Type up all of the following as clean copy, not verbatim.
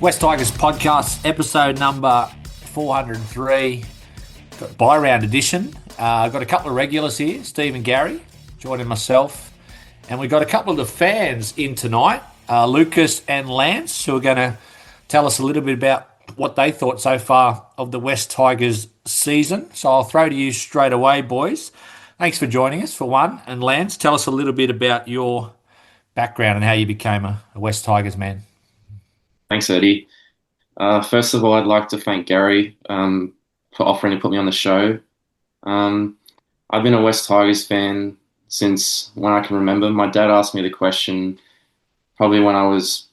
West Tigers podcast, episode number 403, buy round edition. I've got a couple of regulars here, Steve and Gary, joining myself. And we've got a couple of the fans in tonight, Lucas and Lance, who are going to tell us a little bit about what they thought so far of the West Tigers season. So I'll throw to you straight away, boys. Thanks for joining us, for one. And Lance, tell us a little bit about your background and how you became a West Tigers man. Thanks, Eddie. First of all, I'd like to thank Gary for offering to put me on the show. I've been a West Tigers fan since when I can remember. My dad asked me the question probably when I was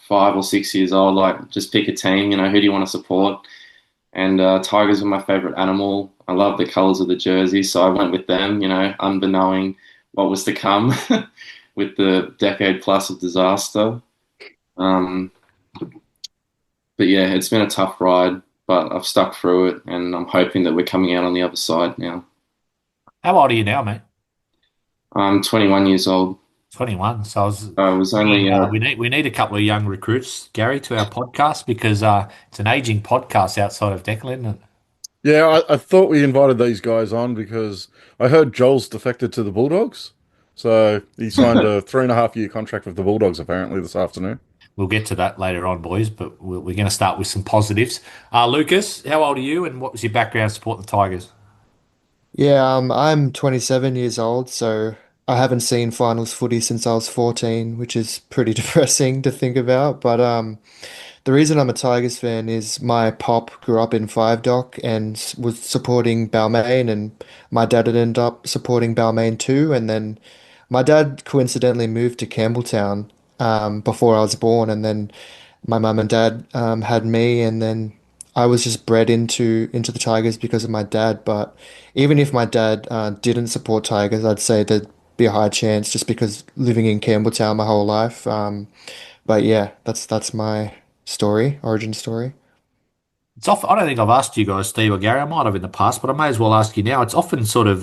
5 or 6 years old, like, just pick a team, who do you want to support? And Tigers were my favourite animal. I love the colours of the jersey, so I went with them, unbeknowing what was to come with the decade plus of disaster. But yeah, it's been a tough ride, but I've stuck through it, and I'm hoping that we're coming out on the other side now. How old are you now, mate? I'm 21 years old. 21. So I was only. we need a couple of young recruits, Gary, to our podcast because it's an aging podcast outside of Declan, isn't it? Yeah, I thought we invited these guys on because I heard Joel's defected to the Bulldogs. So he signed a 3.5-year contract with the Bulldogs apparently this afternoon. We'll get to that later on, boys, but we're going to start with some positives. Lucas, how old are you and what was your background supporting the Tigers? Yeah, I'm 27 years old, so I haven't seen finals footy since I was 14, which is pretty depressing to think about. But the reason I'm a Tigers fan is my pop grew up in Five Dock and was supporting Balmain, and my dad had ended up supporting Balmain too. And then my dad coincidentally moved to Campbelltown before I was born, and then my mum and dad had me, and then I was just bred into the Tigers because of my dad. But even if my dad didn't support Tigers, I'd say there'd be a high chance just because living in Campbelltown my whole life. But yeah, that's my origin story. It's often, I don't think I've asked you guys, Steve or Gary. I might have in the past, but I may as well ask you now. It's often sort of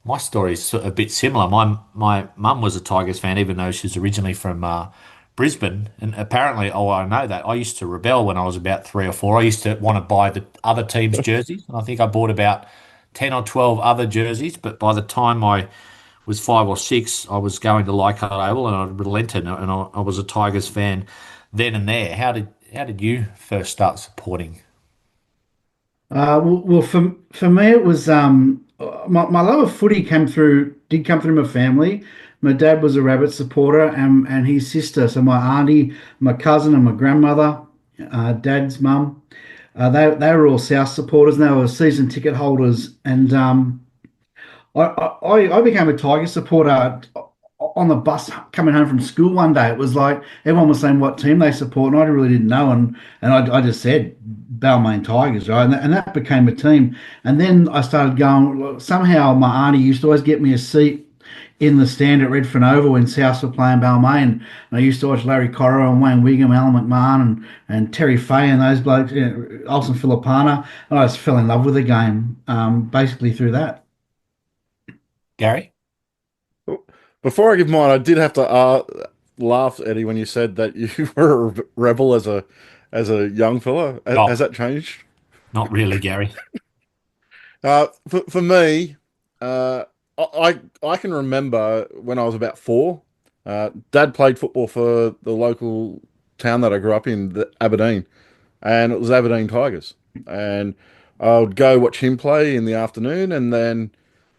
my story is a bit similar. My mum was a Tigers fan, even though she's originally from Brisbane. And apparently, I know that I used to rebel when I was about 3 or 4. I used to want to buy the other team's jerseys, and I think I bought about 10 or 12 other jerseys. But by the time I was 5 or 6, I was going to Leichhardt Oval, and I relented, and I was a Tigers fan then and there. How did you first start supporting? For me, it was my love of footy did come through my family. My dad was a Rabbit supporter, and his sister, so my auntie, my cousin, and my grandmother, dad's mum, they were all South supporters, and they were season ticket holders. And I became a Tiger supporter on the bus coming home from school one day. It was like everyone was saying what team they support, and I really didn't know. And I just said Balmain Tigers, right? And that became a team. And then I started going, somehow my auntie used to always get me a seat in the stand at Redfern Oval when Souths were playing Balmain. And I used to watch Larry Corro and Wayne Wigham, Alan McMahon and Terry Fay and those blokes, Olsen Filipana. And I just fell in love with the game basically through that. Gary? Before I give mine, I did have to laugh, Eddie, when you said that you were a rebel as a young fella. Oh, Has that changed? not really, Gary. For me, I can remember when I was about 4. Dad played football for the local town that I grew up in, Aberdeen, and it was Aberdeen Tigers. And I would go watch him play in the afternoon, and then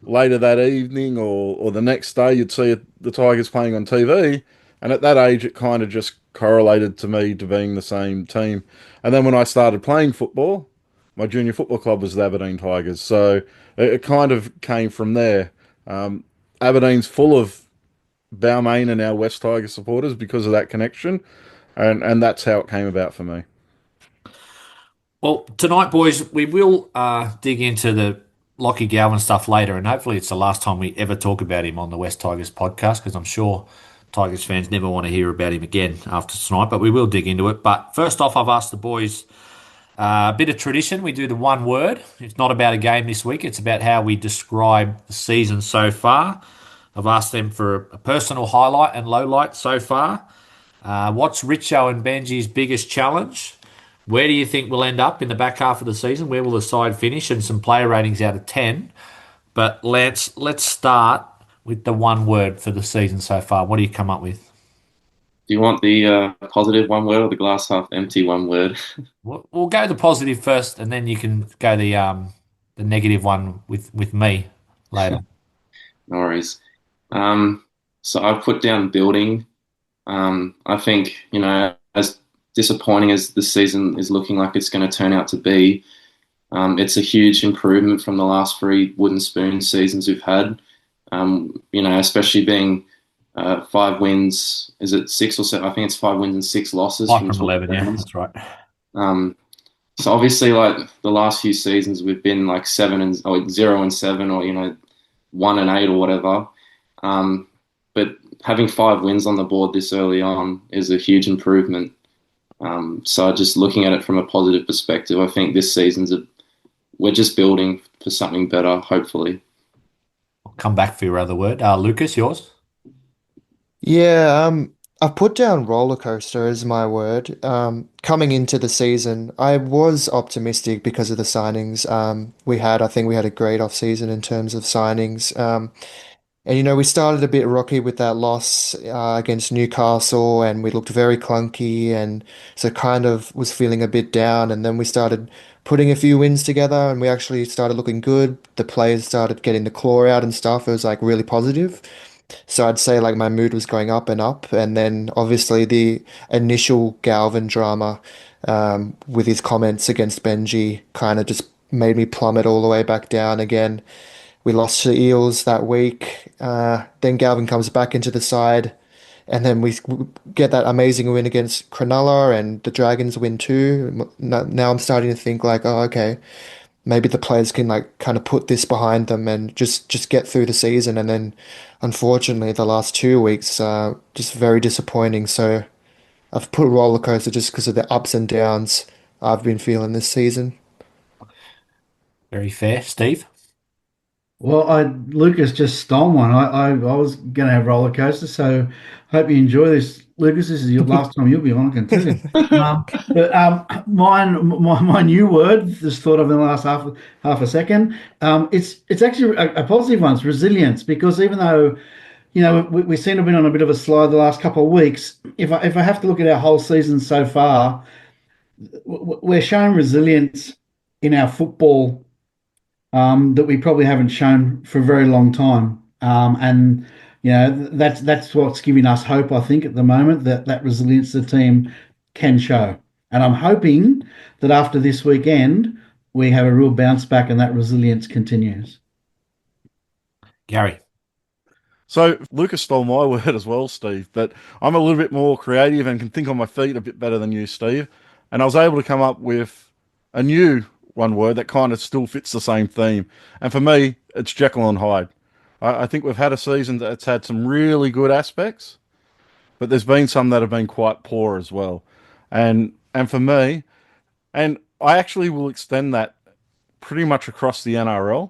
later that evening or the next day, you'd see the Tigers playing on TV. And at that age, it kind of just correlated to me to being the same team. And then when I started playing football, my junior football club was the Aberdeen Tigers. So it kind of came from there. Aberdeen's full of Balmain and our West Tigers supporters because of that connection. And that's how it came about for me. Well, tonight, boys, we will dig into the Lockie Galvin stuff later, and hopefully it's the last time we ever talk about him on the West Tigers podcast, because I'm sure Tigers fans never want to hear about him again after tonight, but we will dig into it. But first off, I've asked the boys a bit of tradition. We do the one word. It's not about a game this week. It's about how we describe the season so far. I've asked them for a personal highlight and low light so far. What's Richo and Benji's biggest challenge? Where do you think we'll end up in the back half of the season? Where will the side finish? And some player ratings out of 10. But let's start with the one word for the season so far. What do you come up with? Do you want the positive one word or the glass half empty one word? We'll go the positive first, and then you can go the negative one with me later. No worries. Um, so I've put down building. I think, as disappointing as the season is looking like it's going to turn out to be, it's a huge improvement from the last three wooden spoon seasons we've had. Especially being 5 wins. Is it 6 or 7? I think it's 5 wins and 6 losses Five from from 12 11, yeah, rounds. that's right. Um, so obviously, like the last few seasons, we've been like 0-7, or 1-8 or whatever. Um, but having 5 wins on the board this early on is a huge improvement. So just looking at it from a positive perspective, I think this we're just building for something better, hopefully. I'll come back for your other word. Lucas, yours? Yeah, I've put down roller coaster as my word. Coming into the season, I was optimistic because of the signings we had. I think we had a great off season in terms of signings. And we started a bit rocky with that loss against Newcastle, and we looked very clunky, and so kind of was feeling a bit down. And then we started putting a few wins together, and we actually started looking good. The players started getting the claw out and stuff. It was like really positive. So I'd say like my mood was going up and up, and then obviously the initial Galvin drama with his comments against Benji kind of just made me plummet all the way back down again. We lost to Eels that week. Then Galvin comes back into the side, and then we get that amazing win against Cronulla, and the Dragons win too. Now I'm starting to think like, oh, okay, maybe the players can like kind of put this behind them and just get through the season. And then, unfortunately, the last 2 weeks just very disappointing. So I've put roller coaster just because of the ups and downs I've been feeling this season. Very fair. Steve? Well, Lucas just stole one. I was going to have roller coaster, so hope you enjoy this, Lucas. This is your last time you'll be on, I can tell you. But my new word, just thought of in the last half a second. It's actually a positive one. It's resilience, because even though we seem to have been on a bit of a slide the last couple of weeks, if I have to look at our whole season so far, we're showing resilience in our football that we probably haven't shown for a very long time. And that's what's giving us hope, I think, at the moment, that resilience the team can show. And I'm hoping that after this weekend, we have a real bounce back and that resilience continues. Gary? So Lucas stole my word as well, Steve, but I'm a little bit more creative and can think on my feet a bit better than you, Steve. And I was able to come up with a new one word that kind of still fits the same theme. And for me, it's Jekyll and Hyde. I think we've had a season that's had some really good aspects, but there's been some that have been quite poor as well. And for me, and I actually will extend that pretty much across the NRL.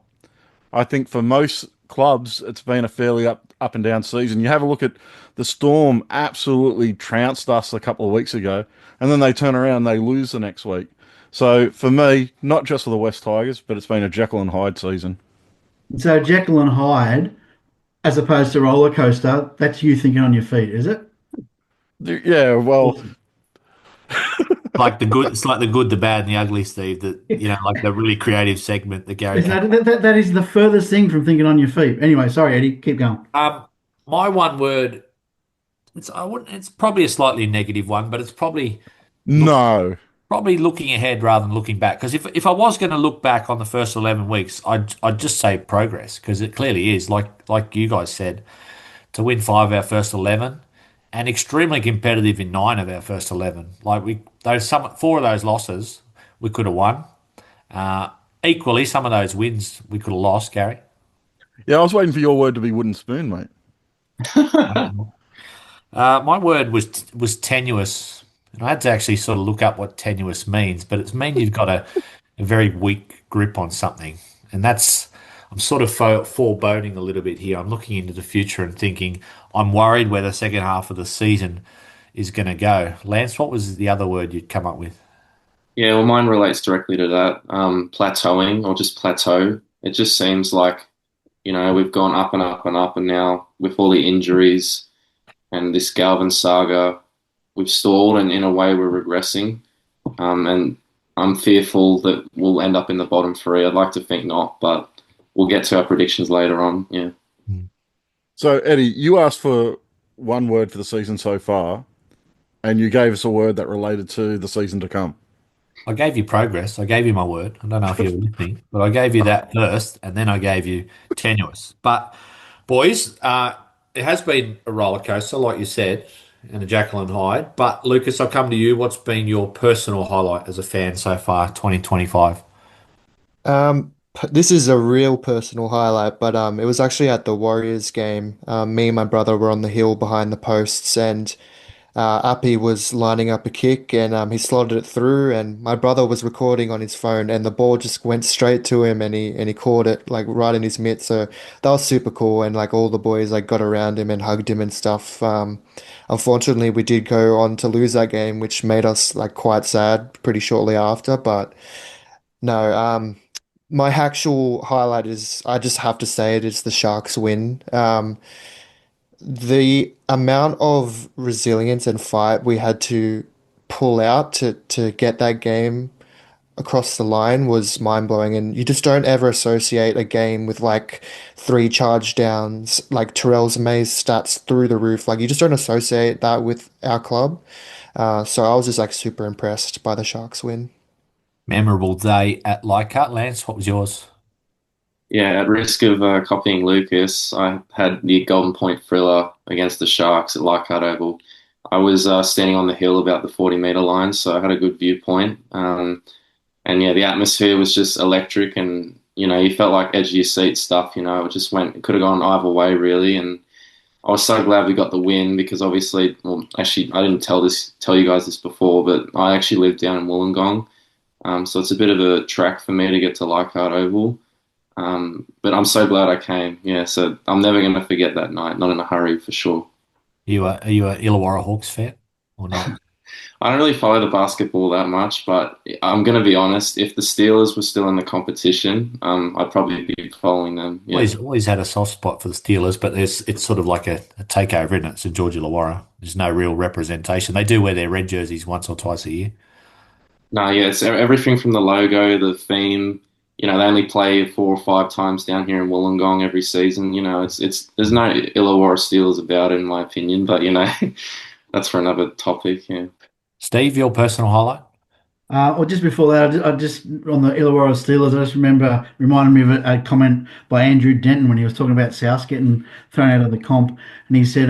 I think for most clubs, it's been a fairly up and down season. You have a look at the Storm, absolutely trounced us a couple of weeks ago, and then they turn around and they lose the next week. So for me, not just for the West Tigers, but it's been a Jekyll and Hyde season. So Jekyll and Hyde, as opposed to roller coaster, that's you thinking on your feet, is it? Yeah, well, Awesome. It's like the good, the bad, and the ugly, Steve. Like the really creative segment that Gary Is came. that is the furthest thing from thinking on your feet. Anyway, sorry, Eddie, keep going. My one word, it's probably a slightly negative one, but it's look, no. probably looking ahead rather than looking back. Because if I was going to look back on the first 11 weeks, I'd just say progress, because it clearly is, like you guys said, to win 5 of our first 11 and extremely competitive in 9 of our first 11. Like four of those losses we could have won. Uh, Equally, some of those wins we could have lost, Gary. Yeah, I was waiting for your word to be wooden spoon, mate. My word was tenuous, and I had to actually sort of look up what tenuous means. But it means you've got a very weak grip on something, and I'm sort of foreboding a little bit here. I'm looking into the future and thinking I'm worried where the second half of the season is going to go. Lance, what was the other word you'd come up with? Yeah, well, mine relates directly to that. Plateauing or just plateau. It just seems like, we've gone up and up and up, and now with all the injuries and this Galvin saga, we've stalled, and in a way, we're regressing. And I'm fearful that we'll end up in the bottom three. I'd like to think not, but we'll get to our predictions later on. Yeah. So, Eddie, you asked for one word for the season so far, and you gave us a word that related to the season to come. I gave you progress. I gave you my word. I don't know if you were listening, but I gave you that first, and then I gave you tenuous. But boys, it has been a roller coaster, like you said, and a Jekyll and Hyde. But Lucas, I'll come to you. What's been your personal highlight as a fan so far, 2025? This is a real personal highlight, but it was actually at the Warriors game. Me and my brother were on the hill behind the posts, and Appy was lining up a kick, and he slotted it through, and my brother was recording on his phone, and the ball just went straight to him, and he caught it like right in his mitt. So that was super cool, and like all the boys like got around him and hugged him and stuff. Unfortunately, we did go on to lose that game, which made us like quite sad pretty shortly after, but. No, my actual highlight is I just have to say it is the Sharks win. The amount of resilience and fight we had to pull out to get that game across the line was mind-blowing. And you just don't ever associate a game with like three charge downs, like Terrell May's stats through the roof. Like you just don't associate that with our club. So I was just like super impressed by the Sharks win. Memorable day at Leichhardt. Lance, what was yours? Yeah, at risk of copying Lucas, I had the Golden Point thriller against the Sharks at Leichhardt Oval. I was standing on the hill about the 40-meter line, so I had a good viewpoint. And yeah, the atmosphere was just electric, and you felt like edge of your seat stuff. It just went, it could have gone either way really. And I was so glad we got the win because obviously, well, actually, I didn't tell you guys this before, but I actually live down in Wollongong, so it's a bit of a track for me to get to Leichhardt Oval. But I'm so glad I came. Yeah, so I'm never going to forget that night. Not in a hurry for sure. Are you a Illawarra Hawks fan or not? I don't really follow the basketball that much, but I'm going to be honest. If the Steelers were still in the competition, I'd probably be following them. Yeah. Always had a soft spot for the Steelers, but it's sort of like a takeover, isn't it? So George Illawarra. There's no real representation. They do wear their red jerseys once or twice a year. No, yeah, it's everything from the logo, the theme. They only play 4 or 5 times down here in Wollongong every season. It's there's no Illawarra Steelers about it, in my opinion, but that's for another topic. Yeah. Steve, your personal highlight? Or just before that, I just on the Illawarra Steelers, I just reminded me of a comment by Andrew Denton when he was talking about South getting thrown out of the comp, and he said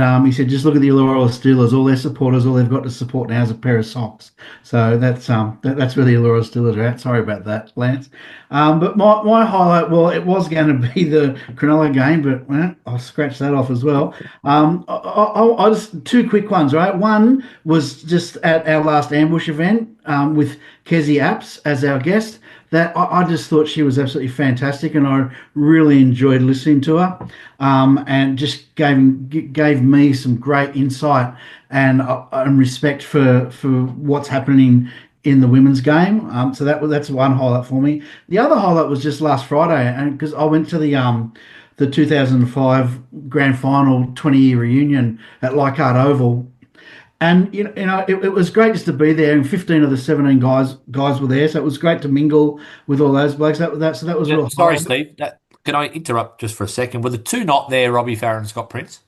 just look at the Illawarra Steelers, all their supporters, all they've got to support now is a pair of socks. So that's where the Illawarra Steelers are at. Sorry about that, Lance. But my highlight, well, it was going to be the Cronulla game, but well, I'll scratch that off as well. I just two quick ones, right? One was just at our last ambush event with Kezi Apps as our guest. That I just thought she was absolutely fantastic, and I really enjoyed listening to her, and just gave me some great insight and respect for what's happening in the women's game. So that's one highlight for me. The other highlight was just last Friday, and because I went to the 2005 grand final 20-year reunion at Leichhardt Oval. And it was great just to be there, and 15 of the 17 guys were there, so it was great to mingle with all those blokes. So that was real. Sorry, Steve. Can I interrupt just for a second? Were the two not there, Robbie Farah and Scott Prince?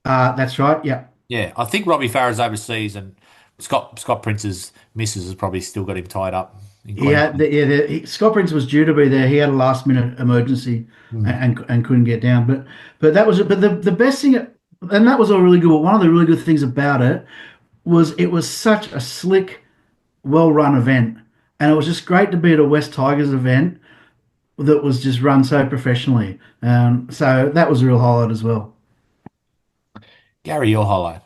That's right. Yeah. Yeah, I think Robbie Farah's overseas, and Scott Prince's missus has probably still got him tied up in Queensland. Scott Prince was due to be there. He had a last minute emergency and couldn't get down. But that was it. But the best thing, and that was all really good. But one of the really good things about it was such a slick, well run event, and it was just great to be at a West Tigers event that was just run so professionally. So that was a real highlight as well. Gary, your highlight?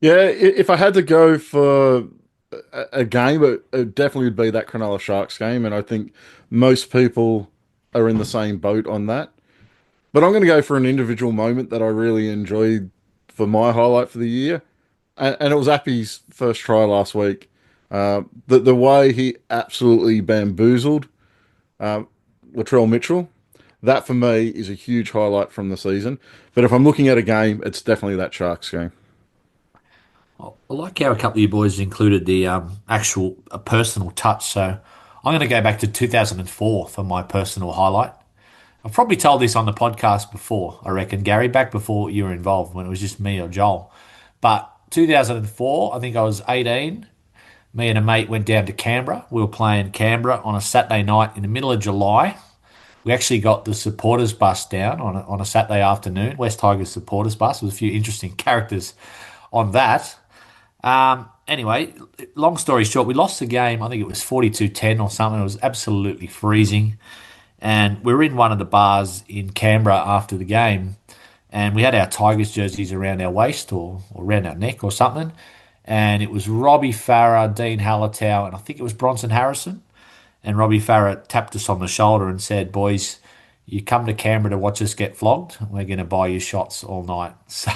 Yeah, if I had to go for a game, it definitely would be that Cronulla Sharks game, and I think most people are in the same boat on that. But I'm going to go for an individual moment that I really enjoyed for my highlight for the year. and it was Appy's first try last week. The way he absolutely bamboozled Latrell Mitchell, that for me is a huge highlight from the season. But if I'm looking at a game, it's definitely that Sharks game. I like how a couple of you boys included the actual personal touch. So I'm going to go back to 2004 for my personal highlight. I've probably told this on the podcast before, I reckon, Gary, back before you were involved when it was just me or Joel. But 2004, I think I was 18. Me and a mate went down to Canberra. We were playing Canberra on a Saturday night in the middle of July. We actually got the supporters bus down on a Saturday afternoon, West Tigers supporters bus. There was a few interesting characters on that. Anyway, long story short, we lost the game. I think it was 42-10 or something. It was absolutely freezing. And we were in one of the bars in Canberra after the game, and we had our Tigers jerseys around our waist or around our neck or something. And it was Robbie Farah, Dean Hallertau, and I think it was Bronson Harrison. And Robbie Farah tapped us on the shoulder and said, "Boys, you come to Canberra to watch us get flogged. We're going to buy you shots all night." So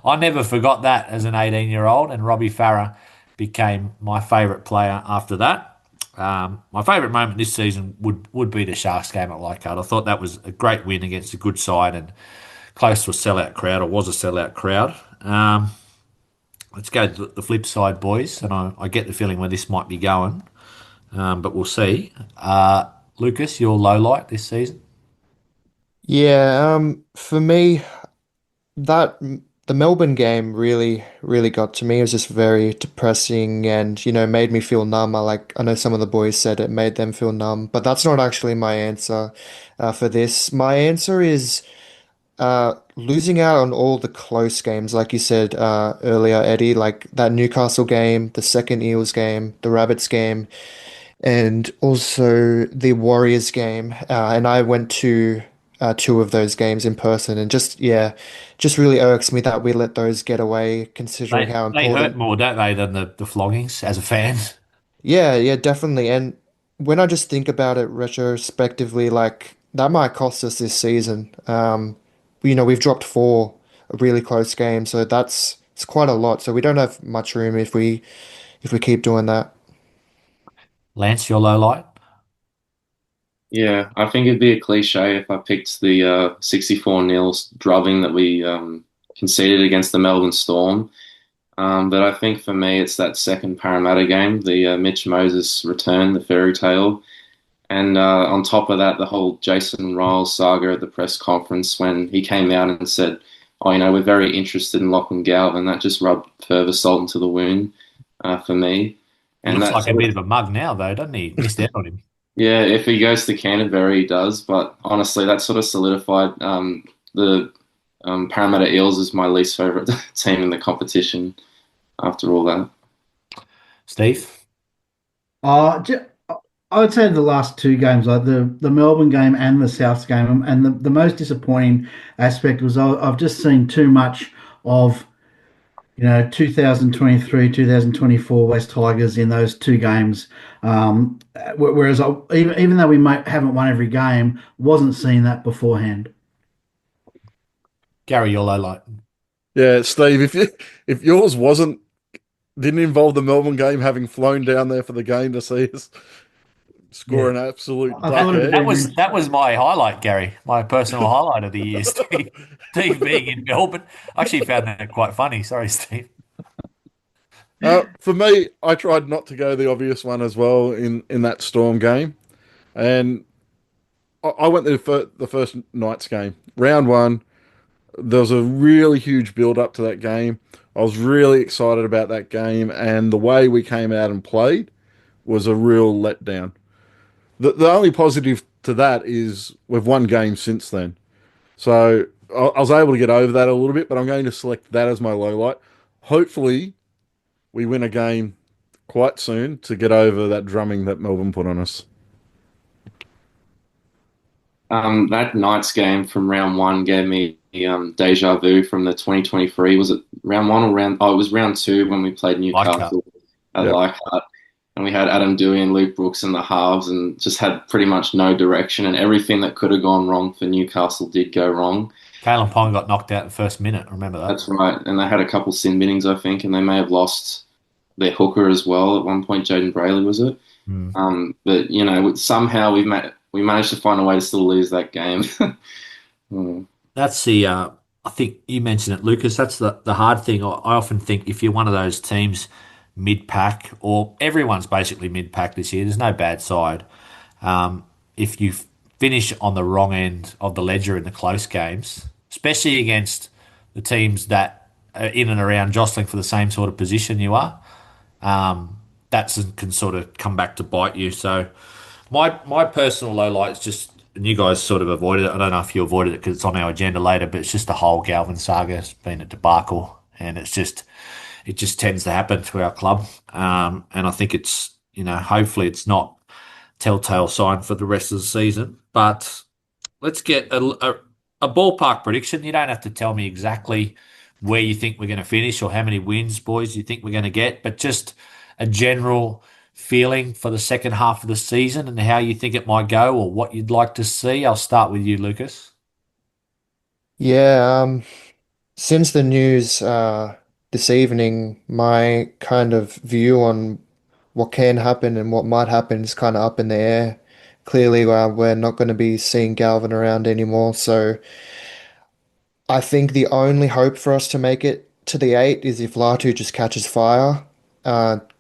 I never forgot that as an 18-year-old, and Robbie Farah became my favourite player after that. My favourite moment this season would be the Sharks game at Leichhardt. I thought that was a great win against a good side and close to a sellout crowd, or was a sellout crowd. Let's go to the flip side, boys, and I get the feeling where this might be going, but we'll see. Lucas, your low light this season? Yeah, for me, that the Melbourne game really got to me. It was just very depressing and, made me feel numb. I know some of the boys said it made them feel numb, but that's not actually my answer for this. My answer is losing out on all the close games, like you said earlier, Eddie, like that Newcastle game, the second Eels game, the Rabbits game, and also the Warriors game. And I went to two of those games in person, and just really irks me that we let those get away, considering how They hurt important. more, don't they, than the floggings as a fan? Yeah, yeah, definitely. And when I just think about it retrospectively, like that might cost us this season. We've dropped four really close games, so it's quite a lot. So we don't have much room if we keep doing that. Lance, your low light? Yeah, I think it'd be a cliche if I picked the 64 nils drubbing that we conceded against the Melbourne Storm. But I think for me, it's that second Parramatta game, the Mitch Moses return, the fairy tale. And on top of that, the whole Jason Ryles saga at the press conference when he came out and said, "Oh, we're very interested in Lachlan Galvin." That just rubbed further salt into the wound for me. He And looks that like a sort bit of, of a mug now, though, doesn't he? Missed out on him. yeah, if he goes to Canterbury, he does. But honestly, that sort of solidified the Parramatta Eels as my least favourite team in the competition after all that. Steve? Ju- I would say the last two games, like the Melbourne game and the Souths game, and the most disappointing aspect was I've just seen too much of 2023, 2024 West Tigers in those two games. Whereas even though we haven't won every game, wasn't seeing that beforehand. Gary, your low light? Yeah, Steve, if yours didn't involve the Melbourne game, having flown down there for the game to see us score Yeah, an absolute I thought it'd duck. be That was my highlight, Gary. My personal highlight of the year, Steve being in Melbourne. I actually found that quite funny. Sorry, Steve. For me, I tried not to go the obvious one as well in that Storm game, and I went to the first night's game, round one. There was a really huge build up to that game. I was really excited about that game, and the way we came out and played was a real letdown. The only positive to that is we've won games since then. So I was able to get over that a little bit, but I'm going to select that as my low light. Hopefully, we win a game quite soon to get over that drumming that Melbourne put on us. That Knights game from round one gave me deja vu from the 2023. Was it round one or round? Oh, it was round two when we played Leichhardt. Newcastle at Yep. Leichhardt, and we had Adam Dewey and Luke Brooks in the halves, and just had pretty much no direction, and everything that could have gone wrong for Newcastle did go wrong. Kalen Pond got knocked out in the first minute. I remember that. That's right. And they had a couple sin binnings, I think, and they may have lost their hooker as well at one point. Jaden Brayley was it? Hmm. But somehow we managed to find a way to still lose that game. Mm. That's I think you mentioned it, Lucas. That's the hard thing. I often think if you're one of those teams mid-pack, or everyone's basically mid-pack this year, there's no bad side. If you finish on the wrong end of the ledger in the close games, especially against the teams that are in and around jostling for the same sort of position you are, that can sort of come back to bite you. So my personal low light is just, and you guys sort of avoided it. I don't know if you avoided it because it's on our agenda later, but it's just the whole Galvin saga. It's been a debacle, and it just tends to happen to our club. And I think it's, hopefully it's not telltale sign for the rest of the season. But let's get a ballpark prediction. You don't have to tell me exactly where you think we're going to finish or how many wins, boys, you think we're going to get, but just a general feeling for the second half of the season and how you think it might go or what you'd like to see. I'll start with you, Lucas. Yeah, since the news this evening, my kind of view on what can happen and what might happen is kind of up in the air. Clearly, we're not going to be seeing Galvin around anymore, so I think the only hope for us to make it to the eight is if Latu just catches fire,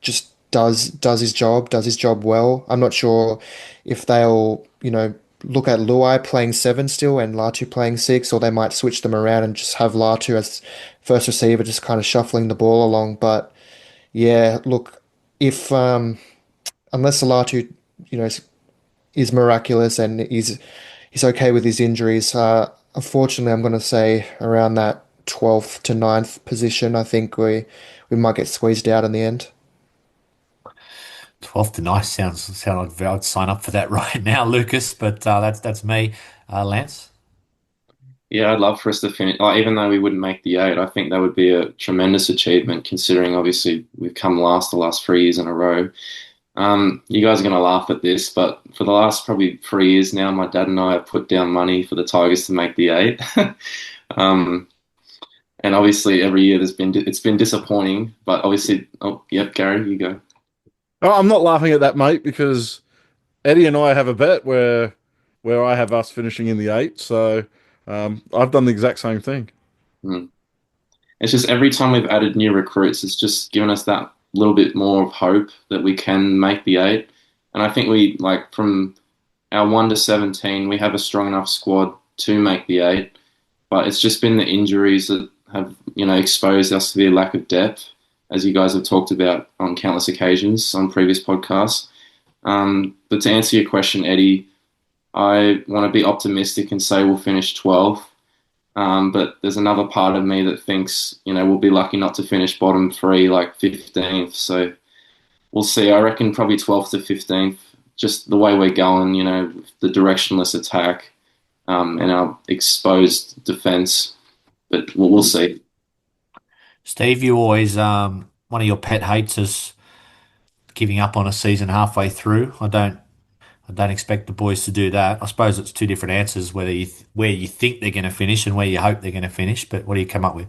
just does his job well. I'm not sure if they'll, look at Luai playing seven still and Latu playing six, or they might switch them around and just have Latu as first receiver, just kind of shuffling the ball along. But yeah, look, if unless Latu, is miraculous and he's okay with his injuries. Unfortunately, I'm going to say around that 12th to ninth position. I think we might get squeezed out in the end. 12th to nice sound like I'd sign up for that right now, Lucas. But that's me, Lance. Yeah, I'd love for us to finish. Like, even though we wouldn't make the eight, I think that would be a tremendous achievement considering obviously we've come last the last 3 years in a row. You guys are going to laugh at this, but for the last probably 3 years now, my dad and I have put down money for the Tigers to make the eight. um, and obviously every year it's been disappointing, but obviously, oh, yep, Gary, you go. Oh, I'm not laughing at that, mate, because Eddie and I have a bet where I have us finishing in the eight. So I've done the exact same thing. Hmm. It's just every time we've added new recruits, it's just given us that little bit more of hope that we can make the eight. And I think we, like, from our 1 to 17, we have a strong enough squad to make the eight. But it's just been the injuries that have, exposed us to the lack of depth, as you guys have talked about on countless occasions on previous podcasts. But to answer your question, Eddie, I want to be optimistic and say we'll finish 12th. But there's another part of me that thinks, we'll be lucky not to finish bottom three, like 15th. So we'll see. I reckon probably 12th to 15th, just the way we're going, the directionless attack, and our exposed defense. But we'll see. Steve, you always one of your pet hates is giving up on a season halfway through. I don't expect the boys to do that. I suppose it's two different answers, where you think they're going to finish and where you hope they're going to finish. But what do you come up with?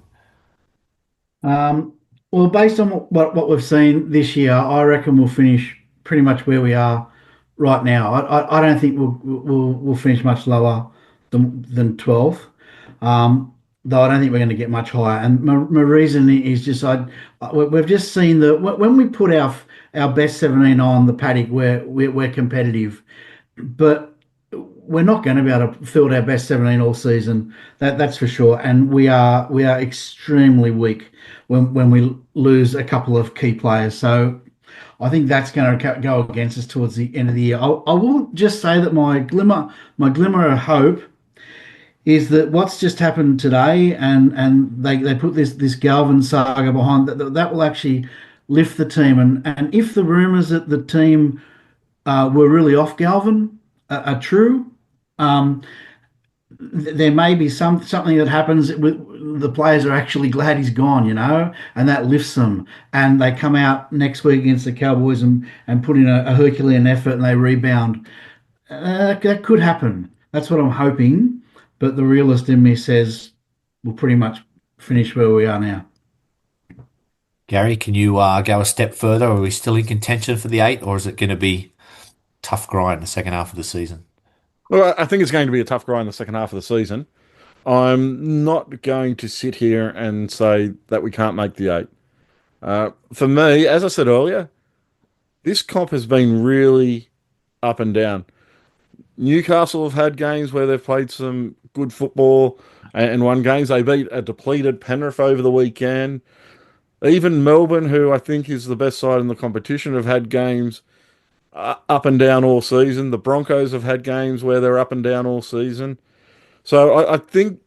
Um, well, based on what we've seen this year, I reckon we'll finish pretty much where we are right now. I don't think we'll finish much lower than 12th. Though I don't think we're going to get much higher. And my reason is just we've just seen that when we put our best 17 on the paddock, we're competitive, but we're not going to be able to field our best 17 all season. That's for sure. And we are extremely weak when we lose a couple of key players. So I think that's going to go against us towards the end of the year. I will just say that my glimmer of hope is that what's just happened today, and they put this Galvin saga behind that will actually lift the team. And if the rumours that the team were really off Galvin are true, there may be something that happens with the players are actually glad he's gone, and that lifts them, and they come out next week against the Cowboys and put in a Herculean effort and they rebound. That could happen. That's what I'm hoping. but the realist in me says we'll pretty much finish where we are now. Gary, can you go a step further? Are we still in contention for the 8, or is it going to be tough grind the second half of the season? Well, I think it's going to be a tough grind in the second half of the season. I'm not going to sit here and say that we can't make the 8. For me, as I said earlier, this comp has been really up and down. Newcastle have had games where they've played some good football and won games. They beat a depleted Penrith over the weekend. Even Melbourne, who I think is the best side in the competition, have had games up and down all season. The Broncos have had games where they're up and down all season. So I think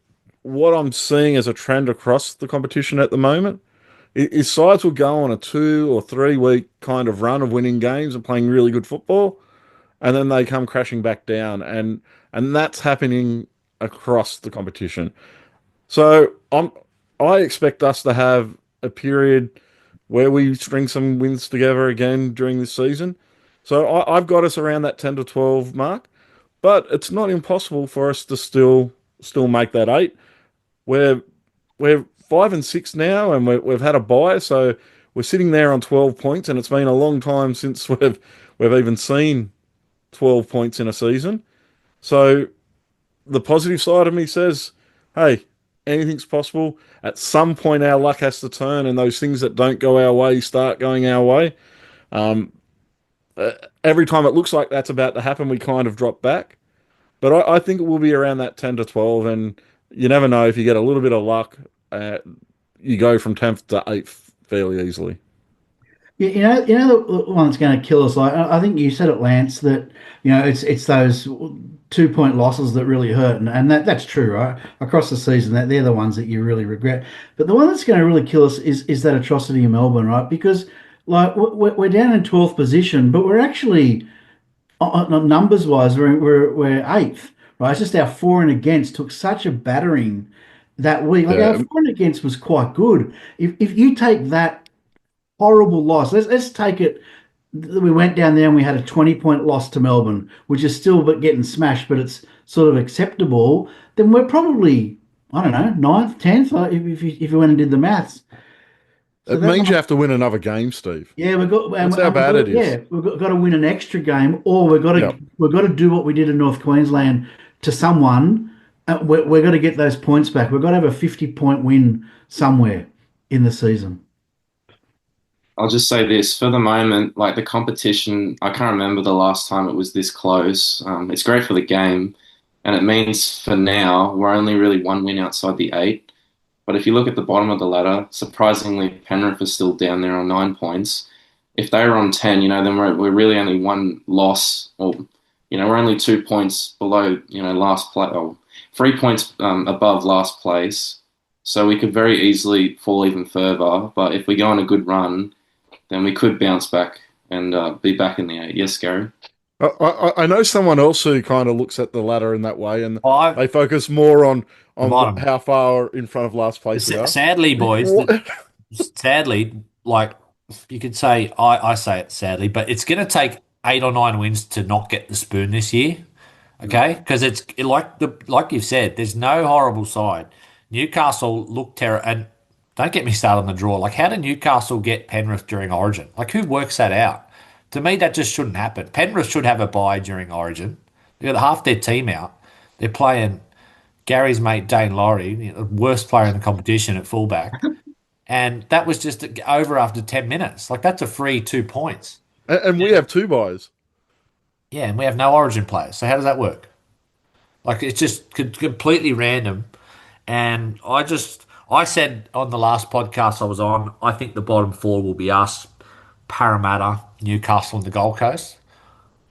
what I'm seeing as a trend across the competition at the moment is sides will go on a 2 or 3 week kind of run of winning games and playing really good football, and then they come crashing back down, and that's happening across the competition. So I expect us to have a period where we string some wins together again during this season. So I've got us around that 10 to 12 mark, but it's not impossible for us to still make that 8. We're 5 and 6 now, and we've had a bye, so we're sitting there on 12 points, and it's been a long time since we've even seen 12 points in a season. So the positive side of me says, hey, anything's possible. At some point, our luck has to turn, and those things that don't go our way start going our way. Um, every time it looks like that's about to happen, we kind of drop back. But I think it will be around that 10 to 12, and you never know, if you get a little bit of luck, you go from 10th to 8th fairly easily. The one that's going to kill us. Like I think you said it, Lance, that it's those 2 point losses that really hurt, and that's true, right? Across the season, that they're the ones that you really regret. But the one that's going to really kill us is that atrocity in Melbourne, right? Because like we're down in 12th position, but we're actually numbers wise, we're eighth, right? It's just our for and against took such a battering that week. Like our Yeah, for and against was quite good. If you take that horrible loss, let's take it. We went down there and we had a 20-point loss to Melbourne, which is still but getting smashed, but it's sort of acceptable. Then we're probably, I don't know, ninth, 10th, if you went and did the maths. So it that means you have to win another game, Steve. yeah, we've got That's how bad it is. yeah, got to win an extra game, or Yep. we've got to do what we did in North Queensland to someone. We're got to get those points back. We've got to have a 50-point win somewhere in the season. I'll just say this for the moment, like the competition, I can't remember the last time it was this close. It's great for the game, and it means for now we're only really one win outside the 8. But if you look at the bottom of the ladder, surprisingly, Penrith is still down there on 9 points. If they were on 10, then we're really only one loss, or we're only 2 points below, last place, or 3 points above last place. So we could very easily fall even further. But if we go on a good run, then we could bounce back and be back in the 8. Yes, Gary. I know someone else who kind of looks at the ladder in that way, and Well, they focus more on bottom. how far in front of last place we are. Sadly, boys, What? sadly, like you could say, I say it sadly, but it's going to take 8 or 9 wins to not get the spoon this year. Okay, because it's like you've said, there's no horrible side. Newcastle look terrible, and don't get me started on the draw. Like, how did Newcastle get Penrith during Origin? Like, who works that out? To me, that just shouldn't happen. Penrith should have a bye during Origin. They got half their team out. They're playing Gary's mate Dane Laurie, the worst player in the competition at fullback, and that was just over after 10 minutes. Like, that's a free 2 points. And we have 2 buys. Yeah, and we have no Origin players. So how does that work? Like, it's just completely random. And I said on the last podcast I was on, I think the bottom 4 will be us, Parramatta, Newcastle, and the Gold Coast.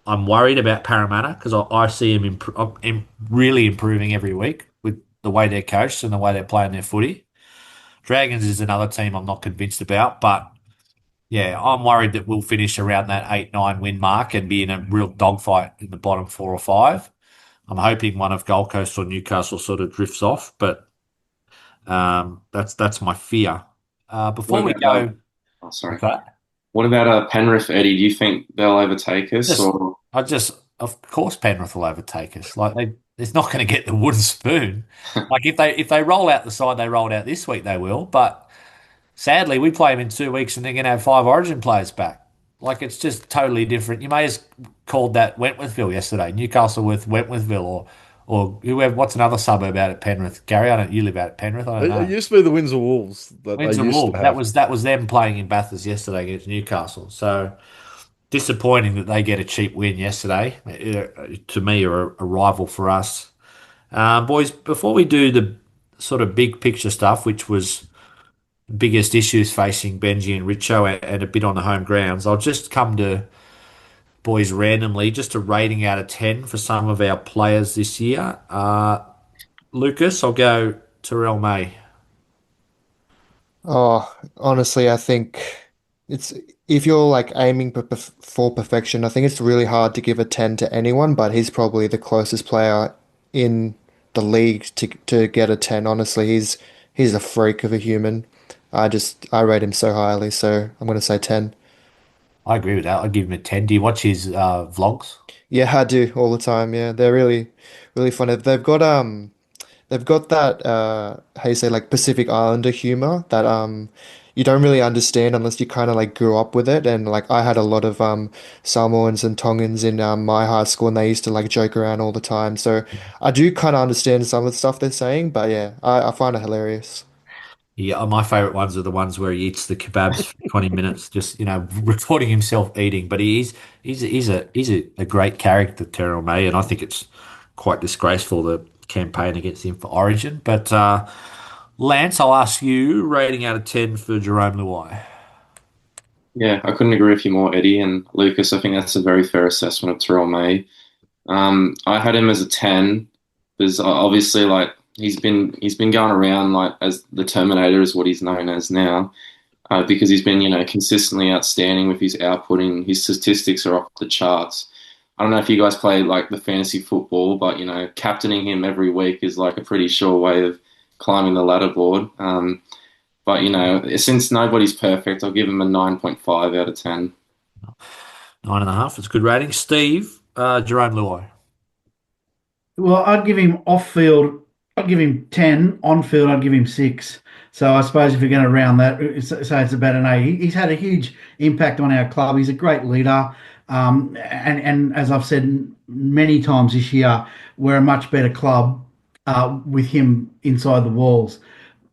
I'm worried about Parramatta because I see them really improving every week with the way they're coached and the way they're playing their footy. Dragons is another team I'm not convinced about, but yeah, I'm worried that we'll finish around that 8-9 win mark and be in a real dogfight in the bottom 4 or 5. I'm hoping one of Gold Coast or Newcastle sort of drifts off, but that's my fear. Before What we about, go, oh, sorry. okay, What about Penrith, Eddie? Do you think they'll overtake us, just or of course Penrith will overtake us. Like It's not going to get the wooden spoon. Like if they roll out the side they rolled out this week, they will. But sadly, we play them in 2 weeks and they're going to have five Origin players back. Like it's just totally different. You may have called that Wentworthville yesterday, Newcastle with Wentworthville, or whoever. What's another suburb out at Penrith? Gary, I don't. You live out at Penrith. I don't It know. used to be the Windsor Wolves that they Windsor used to Wolves. That have. was that was them playing in Bathurst yesterday against Newcastle. So disappointing that they get a cheap win yesterday. To me, are a rival for us. Boys, before we do the sort of big picture stuff, which was biggest issues facing Benji and Richo and a bit on the home grounds, I'll just come to boys randomly, just a rating out of 10 for some of our players this year. Lucas, I'll go Terrell May. Oh, honestly, I think it's if you're like aiming for perfection, I think it's really hard to give a 10 to anyone, but he's probably the closest player in the league to get a 10. Honestly, he's a freak of a human. I rate him so highly, so I'm gonna say 10. I agree with that. I'll give him a 10. Do you watch his vlogs? Yeah, I do all the time. Yeah, they're really funny. They've got that how you say like Pacific Islander humor that you don't really understand unless you kind of like grew up with it. And like I had a lot of Samoans and Tongans in my high school, and they used to like joke around all the time. So I do kind of understand some of the stuff they're saying, but yeah, I find it hilarious. Yeah, my favorite ones are the ones where he eats the kebabs for 20 minutes, just, recording himself eating. But he's a great character, Terrell May, and I think it's quite disgraceful the campaign against him for Origin. But Lance, I'll ask you, rating out of 10 for Jerome Luai. Yeah, I couldn't agree with you more, Eddie and Lucas. I think that's a very fair assessment of Terrell May. I had him as a 10 because obviously, like he's been going around like as the Terminator is what he's known as now, because he's been consistently outstanding with his output and his statistics are off the charts. I don't know if you guys play like the fantasy football, but captaining him every week is like a pretty sure way of climbing the ladder board. But since nobody's perfect, I'll give him a 9.5 out of 10. 9.5, it's a good rating. Steve, Jerome Luai. Well, I'd give him off field, I'd give him 10. On field, I'd give him 6. So I suppose if you're going to round that, say it's about an 8. He's had a huge impact on our club. He's a great leader. And as I've said many times this year, we're a much better club with him inside the walls.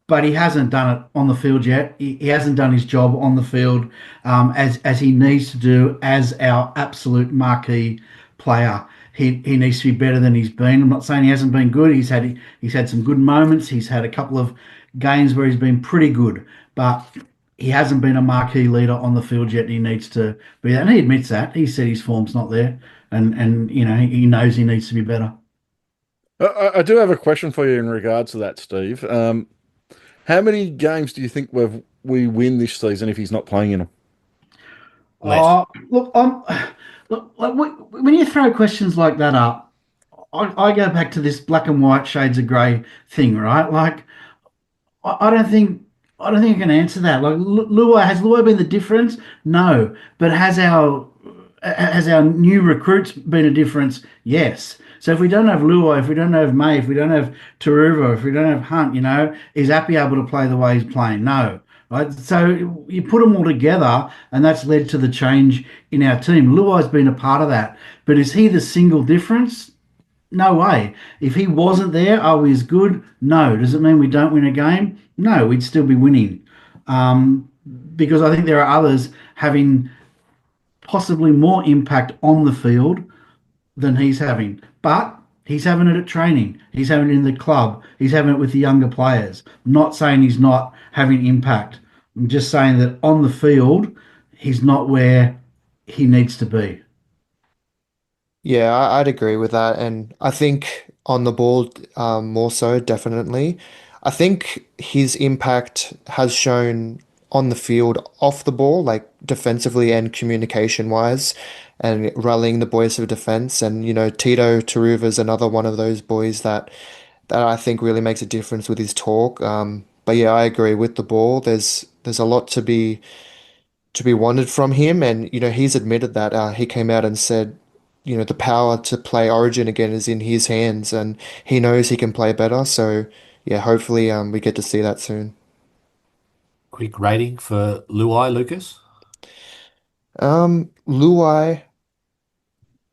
But he hasn't done it on the field yet. He hasn't done his job on the field as he needs to do as our absolute marquee player. He needs to be better than he's been. I'm not saying he hasn't been good. He's had some good moments. He's had a couple of games where he's been pretty good, but he hasn't been a marquee leader on the field yet. And he needs to be that, and he admits that. He said his form's not there, and he knows he needs to be better. I do have a question for you in regards to that, Steve. How many games do you think we win this season if he's not playing in them? Less. Look, like, when you throw questions like that up, I go back to this black and white shades of grey thing, right? Like, I don't think I can answer that. Like, Luai has Luai been the difference? No, but has our new recruits been a difference? Yes. So if we don't have Luai, if we don't have May, if we don't have Taruva, if we don't have Hunt, is Appy able to play the way he's playing? No. Right. So you put them all together, and that's led to the change in our team. Luai's been a part of that. But is he the single difference? No way. If he wasn't there, are we as good? No. Does it mean we don't win a game? No, we'd still be winning. Because I think there are others having possibly more impact on the field than he's having. But he's having it at training. He's having it in the club. He's having it with the younger players. I'm not saying he's not having impact. I'm just saying that on the field, he's not where he needs to be. Yeah, I'd agree with that, and I think on the ball, more so, definitely. I think his impact has shown on the field, off the ball, like defensively and communication wise, and rallying the boys of defense. And Tito Taruva's another one of those boys that I think really makes a difference with his talk. But yeah, I agree with the ball. There's a lot to be wanted from him, and he's admitted that he came out and said the power to play Origin again is in his hands, and he knows he can play better. So yeah, hopefully we get to see that soon. Quick rating for Luai, Lucas. Luai,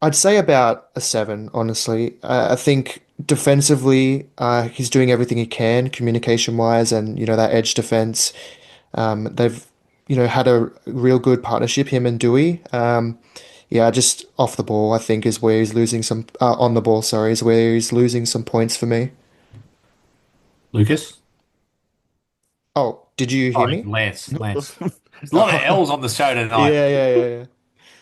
I'd say about a seven, honestly. I think defensively, he's doing everything he can, communication wise, and that edge defense. They've had a real good partnership, him and Dewey. Yeah, just off the ball, I think is where he's losing some. On the ball, sorry, is where he's losing some points for me. Lucas? Oh, did you hear Sorry, me? Lance. Lance. There's a lot of L's on the show tonight. Yeah, yeah, yeah, yeah.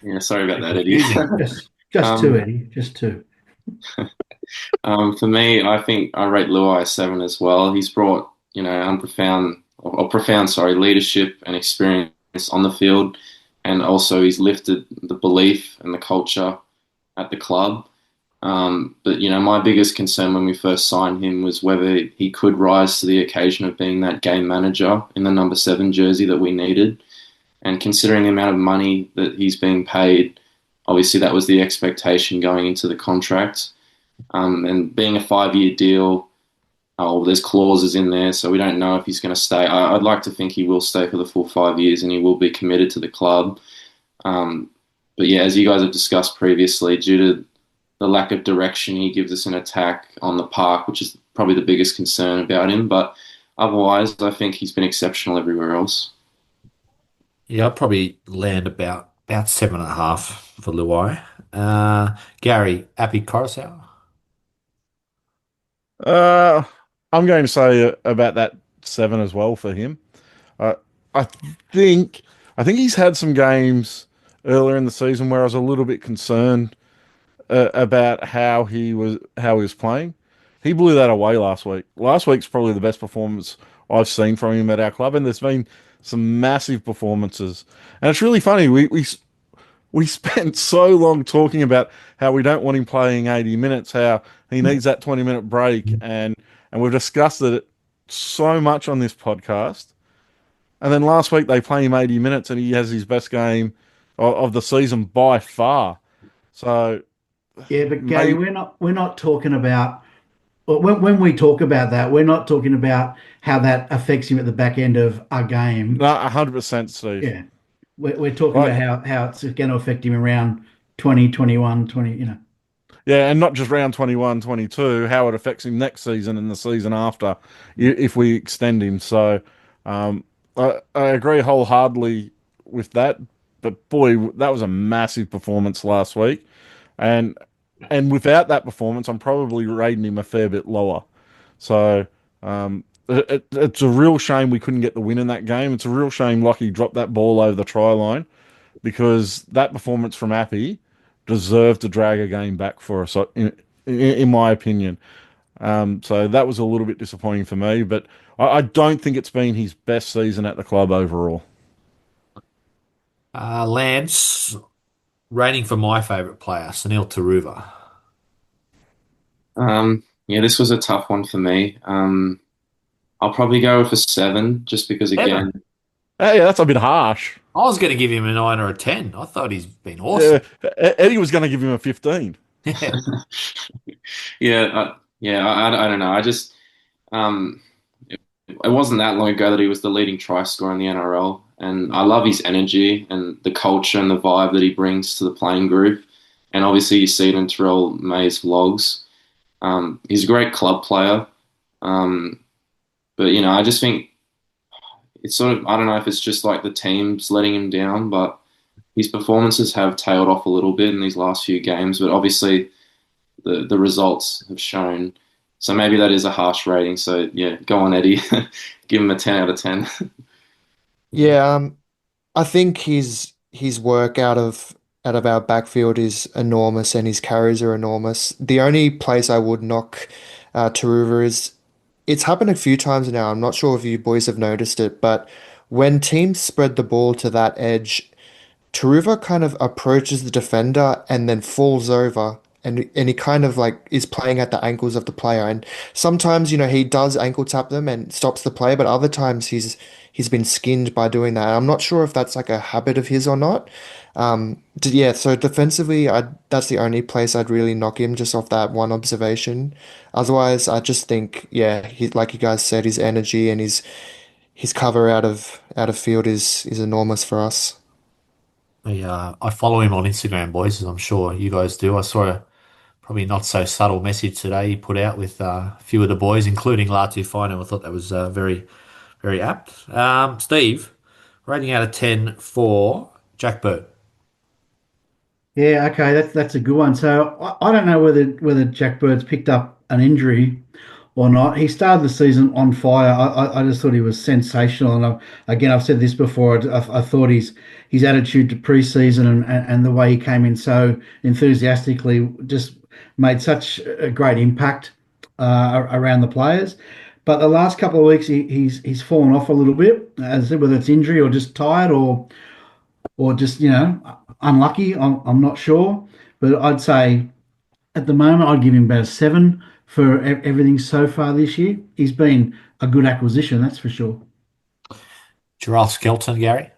Yeah, sorry about that, Eddie. Confusing. Just two, Eddie. Just two. For me, I think I rate Luai a seven as well. He's brought, unprofound or profound, sorry, leadership and experience on the field, and also he's lifted the belief and the culture at the club. But my biggest concern when we first signed him was whether he could rise to the occasion of being that game manager in the number seven jersey that we needed. And considering the amount of money that he's being paid, obviously that was the expectation going into the contract. And being a 5-year deal, there's clauses in there, so we don't know if he's going to stay. I'd like to think he will stay for the full 5 years and he will be committed to the club. Um, but yeah, as you guys have discussed previously, due to the lack of direction he gives us in attack on the park, which is probably the biggest concern about him. But otherwise, I think he's been exceptional everywhere else. Yeah, I'd probably land about 7.5 for Luai. Gary, Appy Coruscant. Uh, I'm going to say about that seven as well for him. Uh, I think I think he's had some games earlier in the season where I was a little bit concerned about how he was playing. He blew that away last week. Last week's probably the best performance I've seen from him at our club, and there's been some massive performances. And it's really funny. We spent so long talking about how we don't want him playing 80 minutes, how he needs that 20-minute break, and we've discussed it so much on this podcast. And then last week they play him 80 minutes and he has his best game of the season by far. So Yeah, but Gary, maybe we're not talking about well, when we talk about that, we're not talking about how that affects him at the back end of a game. no, 100%, Steve. Yeah, we're talking Like, about how it's going to affect him around 20, 21, 20. yeah, and not just round 21, 22. How it affects him next season and the season after if we extend him. So I agree wholeheartedly with that. But boy, that was a massive performance last week. And without that performance, I'm probably rating him a fair bit lower. So it's a real shame we couldn't get the win in that game. It's a real shame Lockie dropped that ball over the try line because that performance from Appy deserved to drag a game back for us, in my opinion. So that was a little bit disappointing for me, but I don't think it's been his best season at the club overall. Lance, rating for my favourite player, Sunil Taruva. Yeah, this was a tough one for me. I'll probably go with a seven, just because Seven. again, Hey, that's a bit harsh. I was going to give him a 9 or a 10. I thought he's been Yeah, awesome. Eddie was going to give him a 15. Yeah. I don't know. Um, it wasn't that long ago that he was the leading try scorer in the NRL, and I love his energy and the culture and the vibe that he brings to the playing group. And obviously, you see it in Terrell May's vlogs. He's a great club player, um, but I just think it's sort of I don't know if it's just like the team's letting him down, but his performances have tailed off a little bit in these last few games. But obviously, the results have shown. So maybe that is a harsh rating. So yeah, go on, Eddie. Give him a 10 out of 10. Yeah, I think his work out of our backfield is enormous, and his carries are enormous. The only place I would knock Taruva is it's happened a few times now. I'm not sure if you boys have noticed it, but when teams spread the ball to that edge, Taruva kind of approaches the defender and then falls over, and he kind of like is playing at the ankles of the player. And sometimes, he does ankle tap them and stops the play, but other times he's been skinned by doing that. I'm not sure if that's like a habit of his or not. Yeah, so defensively, that's the only place I'd really knock him just off that one observation. Otherwise, I just think, yeah, like you guys said, his energy and his cover out of field is enormous for us. I follow him on Instagram, boys, as I'm sure you guys do. I saw a probably not so subtle message today he put out with a few of the boys, including Latu Fino. I thought that was very, very apt. Steve, rating out of 10 for Jack Bird. Yeah, okay, that's a good one. So I don't know whether Jack Bird's picked up an injury or not. He started the season on fire. I just thought he was sensational. And again, I've said this before. I thought his attitude to preseason and the way he came in so enthusiastically just made such a great impact around the players. But the last couple of weeks, he's fallen off a little bit, as I said, whether it's injury or just tired or just unlucky. I'm not sure, but I'd say at the moment I'd give him about a 7 for everything so far this year. He's been a good acquisition, that's for sure. Giraffe Skelton, Gary.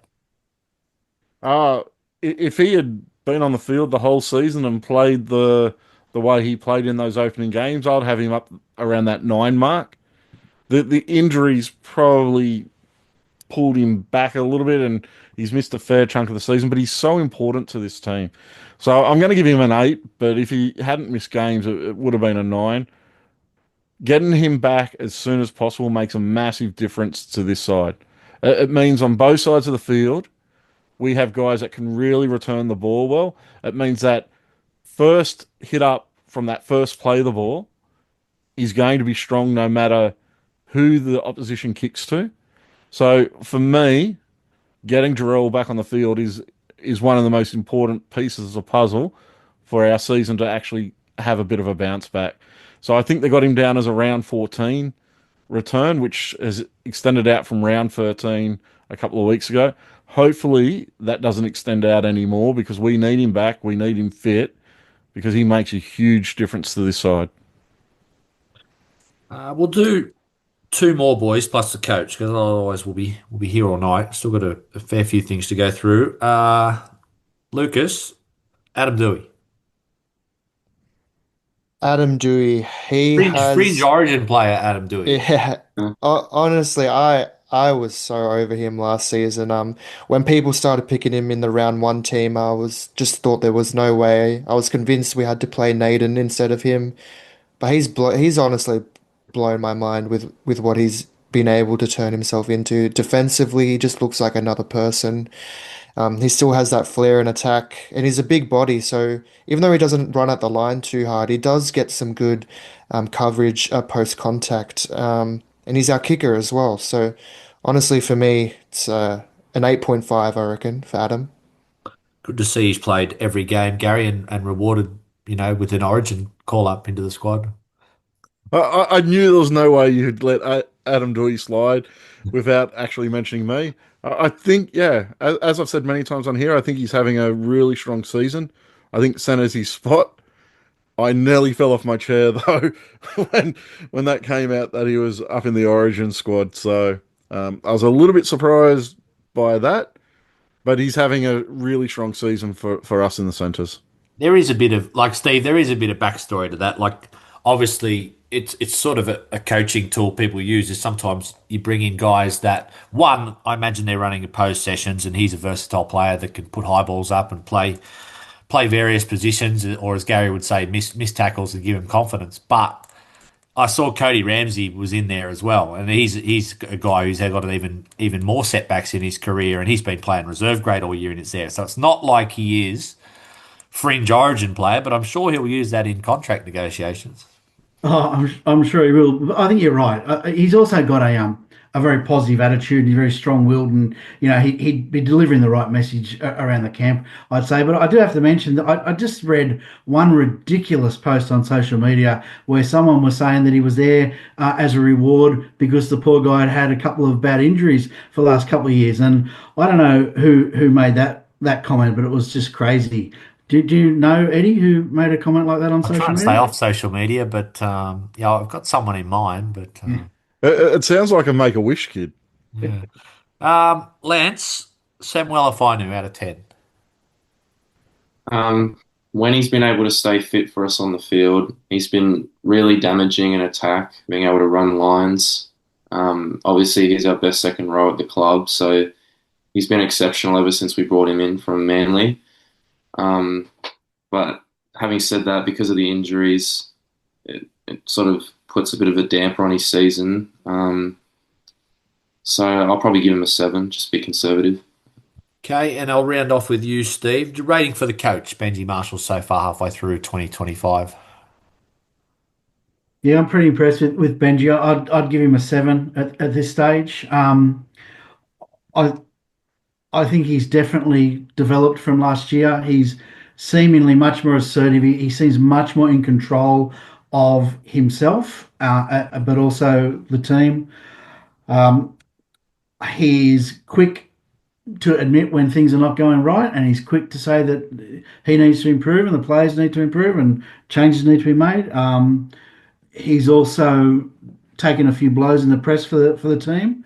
Uh, if he had been on the field the whole season and played the way he played in those opening games, I'd have him up around that 9 mark. The injuries probably pulled him back a little bit, and he's missed a fair chunk of the season. But he's so important to this team, so I'm going to give him an 8. But if he hadn't missed games, it would have been a 9. Getting him back as soon as possible makes a massive difference to this side. It means on both sides of the field, we have guys that can really return the ball well. It means that first hit up from that first play of the ball is going to be strong no matter who the opposition kicks to. So for me, getting Jarrell back on the field is one of the most important pieces of the puzzle for our season to actually have a bit of a bounce back. So I think they got him down as a round 14 return, which has extended out from round 13 a couple of weeks ago. Hopefully that doesn't extend out anymore because we need him back. We need him fit because he makes a huge difference to this side. We'll do two more boys plus the coach because otherwise we'll be here all night. Still got a fair few things to go through. Lucas, Adam Dewey. Adam Dewey, he Fringe has, origin player Adam Dewey. yeah. Yeah. Honestly, I was so over him last season. When people started picking him in the round one team, I was just thought there was no way. I was convinced we had to play Naden instead of him. But he's honestly blown my mind with what he's been able to turn himself into. Defensively, he just looks like another person. He still has that flair and attack, and he's a big body. So even though he doesn't run at the line too hard, he does get some good coverage post contact. And he's our kicker as well. So honestly, for me, it's an 8.5, I reckon, for Adam. Good to see he's played every game, Gary, and rewarded, with an origin call up into the squad. I knew there was no way you'd let Adam Dewey slide without actually mentioning me. I think, yeah, as I've said many times on here, I think he's having a really strong season. I think center's his spot. I nearly fell off my chair though when that came out that he was up in the Origin squad. So I was a little bit surprised by that, but he's having a really strong season for us in the centres. There is a bit of like Steve. There is a bit of backstory to that. Like, obviously, it's sort of a coaching tool people use. Is sometimes you bring in guys that one. I imagine they're running opposed sessions, and he's a versatile player that can put high balls up and play various positions, or as Gary would say, miss tackles and give him confidence. But I saw Cody Ramsey was in there as well, and he's a guy who's got even more setbacks in his career, and he's been playing reserve grade all year, and it's there. So it's not like he is fringe origin player, but I'm sure he'll use that in contract negotiations. Oh, I'm sure he will. But I think you're right. He's also got a very positive attitude. He's very strong-willed, and he'd be delivering the right message around the camp, I'd say. But I do have to mention that I just read one ridiculous post on social media where someone was saying that he was there as a reward because the poor guy had had a couple of bad injuries for the last couple of years, and I don't know who made that comment, but it was just crazy. Do you know Eddie who made a comment like that on I'm social trying to stay media? off social media, but yeah, I've got someone in mind. But It sounds like a Make-A-Wish kid. yeah. Lance Samuel Afinu out of 10. Um, when he's been able to stay fit for us on the field, he's been really damaging in attack, being able to run lines. Obviously, he's our best second row at the club, so he's been exceptional ever since we brought him in from Manly. Um, but having said that, because of the injuries, it sort of puts a bit of a damper on his season. So I'll probably give him a seven, just be conservative. Okay, and I'll round off with you, Steve. Your rating for the coach, Benji Marshall, so far halfway through 2025. Yeah, I'm pretty impressed with Benji. I'd give him a seven at this stage. I I think he's definitely developed from last year. He's seemingly much more assertive. He seems much more in control of himself, but also the team. Um, he's quick to admit when things are not going right, and he's quick to say that he needs to improve and the players need to improve and changes need to be made. He's also taken a few blows in the press for the team.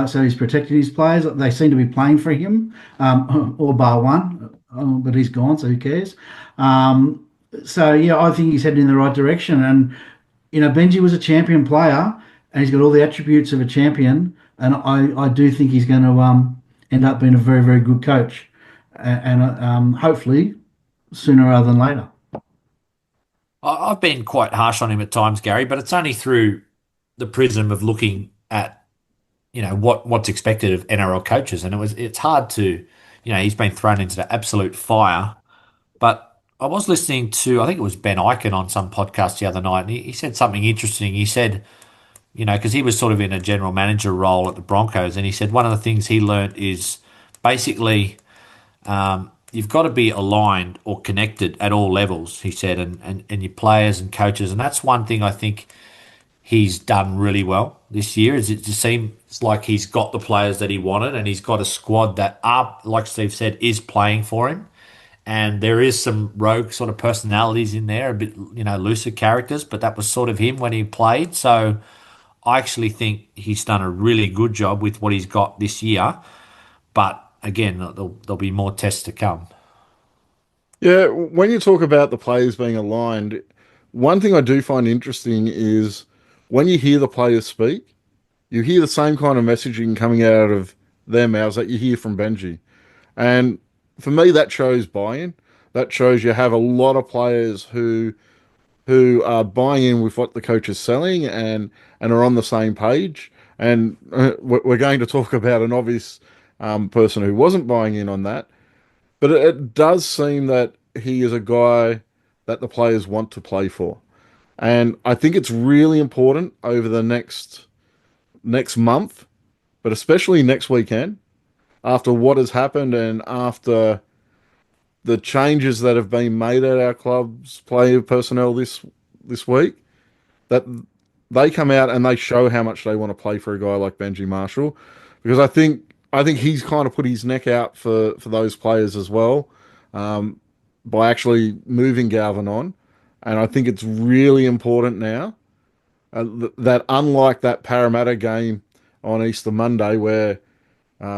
So he's protected his players. They seem to be playing for him, or bar one, but he's gone, so who cares? Um, so yeah, I think he's heading in the right direction. And Benji was a champion player, and he's got all the attributes of a champion. And I do think he's going to end up being a very, very good coach, and hopefully sooner rather than later. I've been quite harsh on him at times, Gary, but it's only through the prism of looking at what's expected of NRL coaches, and it's hard to, he's been thrown into the absolute fire. But I was listening to, I think it was Ben Eichen on some podcast the other night, and he said something interesting. He said, because he was sort of in a general manager role at the Broncos, and he said one of the things he learnt is basically you've got to be aligned or connected at all levels, he said, and your players and coaches. And that's one thing I think he's done really well this year. Is it just seems like he's got the players that he wanted, and he's got a squad that are, like Steve said, is playing for him. And there is some rogue sort of personalities in there, a bit, looser characters, but that was sort of him when he played. So I actually think he's done a really good job with what he's got this year. But again, there'll be more tests to come. Yeah, when you talk about the players being aligned, one thing I do find interesting is when you hear the players speak, you hear the same kind of messaging coming out of their mouths that you hear from Benji. And for me, that shows buy-in. That shows you have a lot of players who are buying in with what the coach is selling and are on the same page. And we're going to talk about an obvious person who wasn't buying in on that. But it does seem that he is a guy that the players want to play for. And I think it's really important over the next month, but especially next weekend, after what has happened and after the changes that have been made at our club's player personnel this week, that they come out and they show how much they want to play for a guy like Benji Marshall, because I think he's kind of put his neck out for those players as well, um, by actually moving Galvin on, and I think it's really important now, that unlike that Parramatta game on Easter Monday where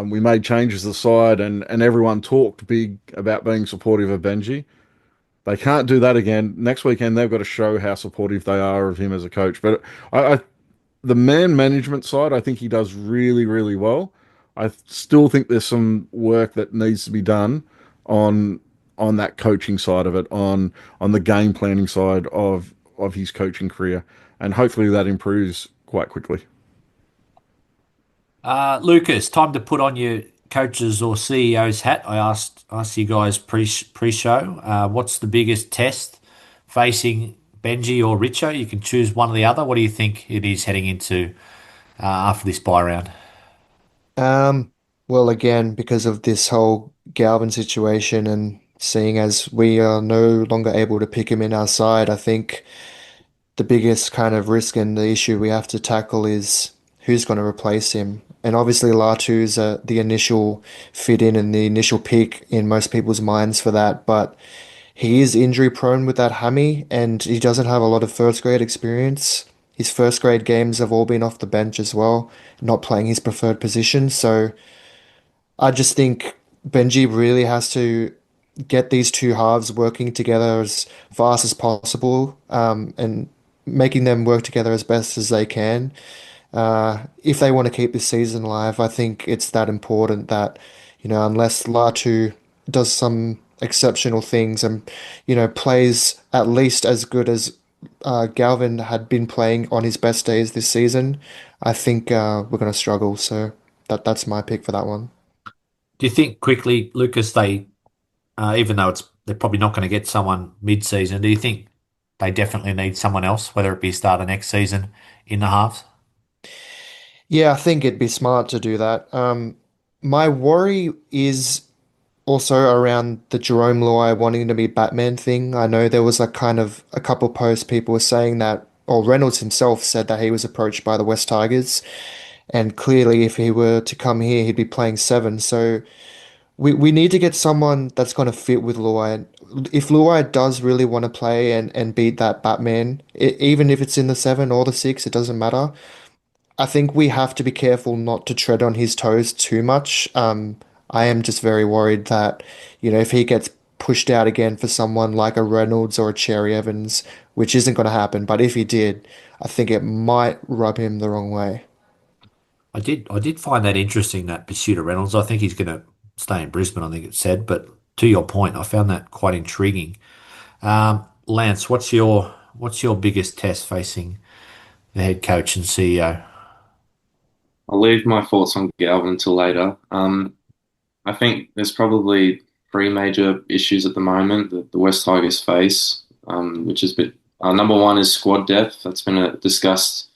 we made changes to the side and everyone talked big about being supportive of Benji. They can't do that again. Next weekend, they've got to show how supportive they are of him as a coach. But the man management side, I think he does really, really well. I still think there's some work that needs to be done on that coaching side of it, on the game planning side of his coaching career, and hopefully that improves quite quickly. Lucas, time to put on your coaches or CEO's hat. I asked you guys pre-show. What's the biggest test facing Benji or Richo? You can choose one or the other. What do you think it is heading into after this buy round? Um, well, again, because of this whole Galvin situation and seeing as we are no longer able to pick him in our side, I think the biggest kind of risk and the issue we have to tackle is who's going to replace him. And obviously, Latu's the initial fit in and the initial pick in most people's minds for that. But he is injury prone with that hammy, and he doesn't have a lot of first grade experience. His first grade games have all been off the bench as well, not playing his preferred position. So I just think Benji really has to get these two halves working together as fast as possible, and making them work together as best as they can. If they want to keep this season alive, I think it's that important that, unless Latu does some exceptional things and, plays at least as good as Galvin had been playing on his best days this season, I think we're going to struggle. So that's my pick for that one. Do you think quickly, Lucas, even though they're probably not going to get someone mid-season, do you think they definitely need someone else, whether it be start of next season in the halves? Yeah, I think it'd be smart to do that. My worry is also around the Jerome Luai wanting to be Batman thing. I know there was like kind of a couple posts people were saying that, or Reynolds himself said that he was approached by the West Tigers, and clearly if he were to come here, he'd be playing seven. So we need to get someone that's going to fit with Luai. If Luai does really want to play and beat that Batman, even if it's in the seven or the six, it doesn't matter. I think we have to be careful not to tread on his toes too much. I am just very worried that, if he gets pushed out again for someone like a Reynolds or a Cherry Evans, which isn't going to happen, but if he did, I think it might rub him the wrong way. I did find that interesting, that pursuit of Reynolds. I think he's going to stay in Brisbane, I think it said. But to your point, I found that quite intriguing. Lance, what's your biggest test facing the head coach and CEO? I'll leave my thoughts on Galvin until later. I think there's probably three major issues at the moment that the West Tigers face, which is number one is squad depth. That's been discussed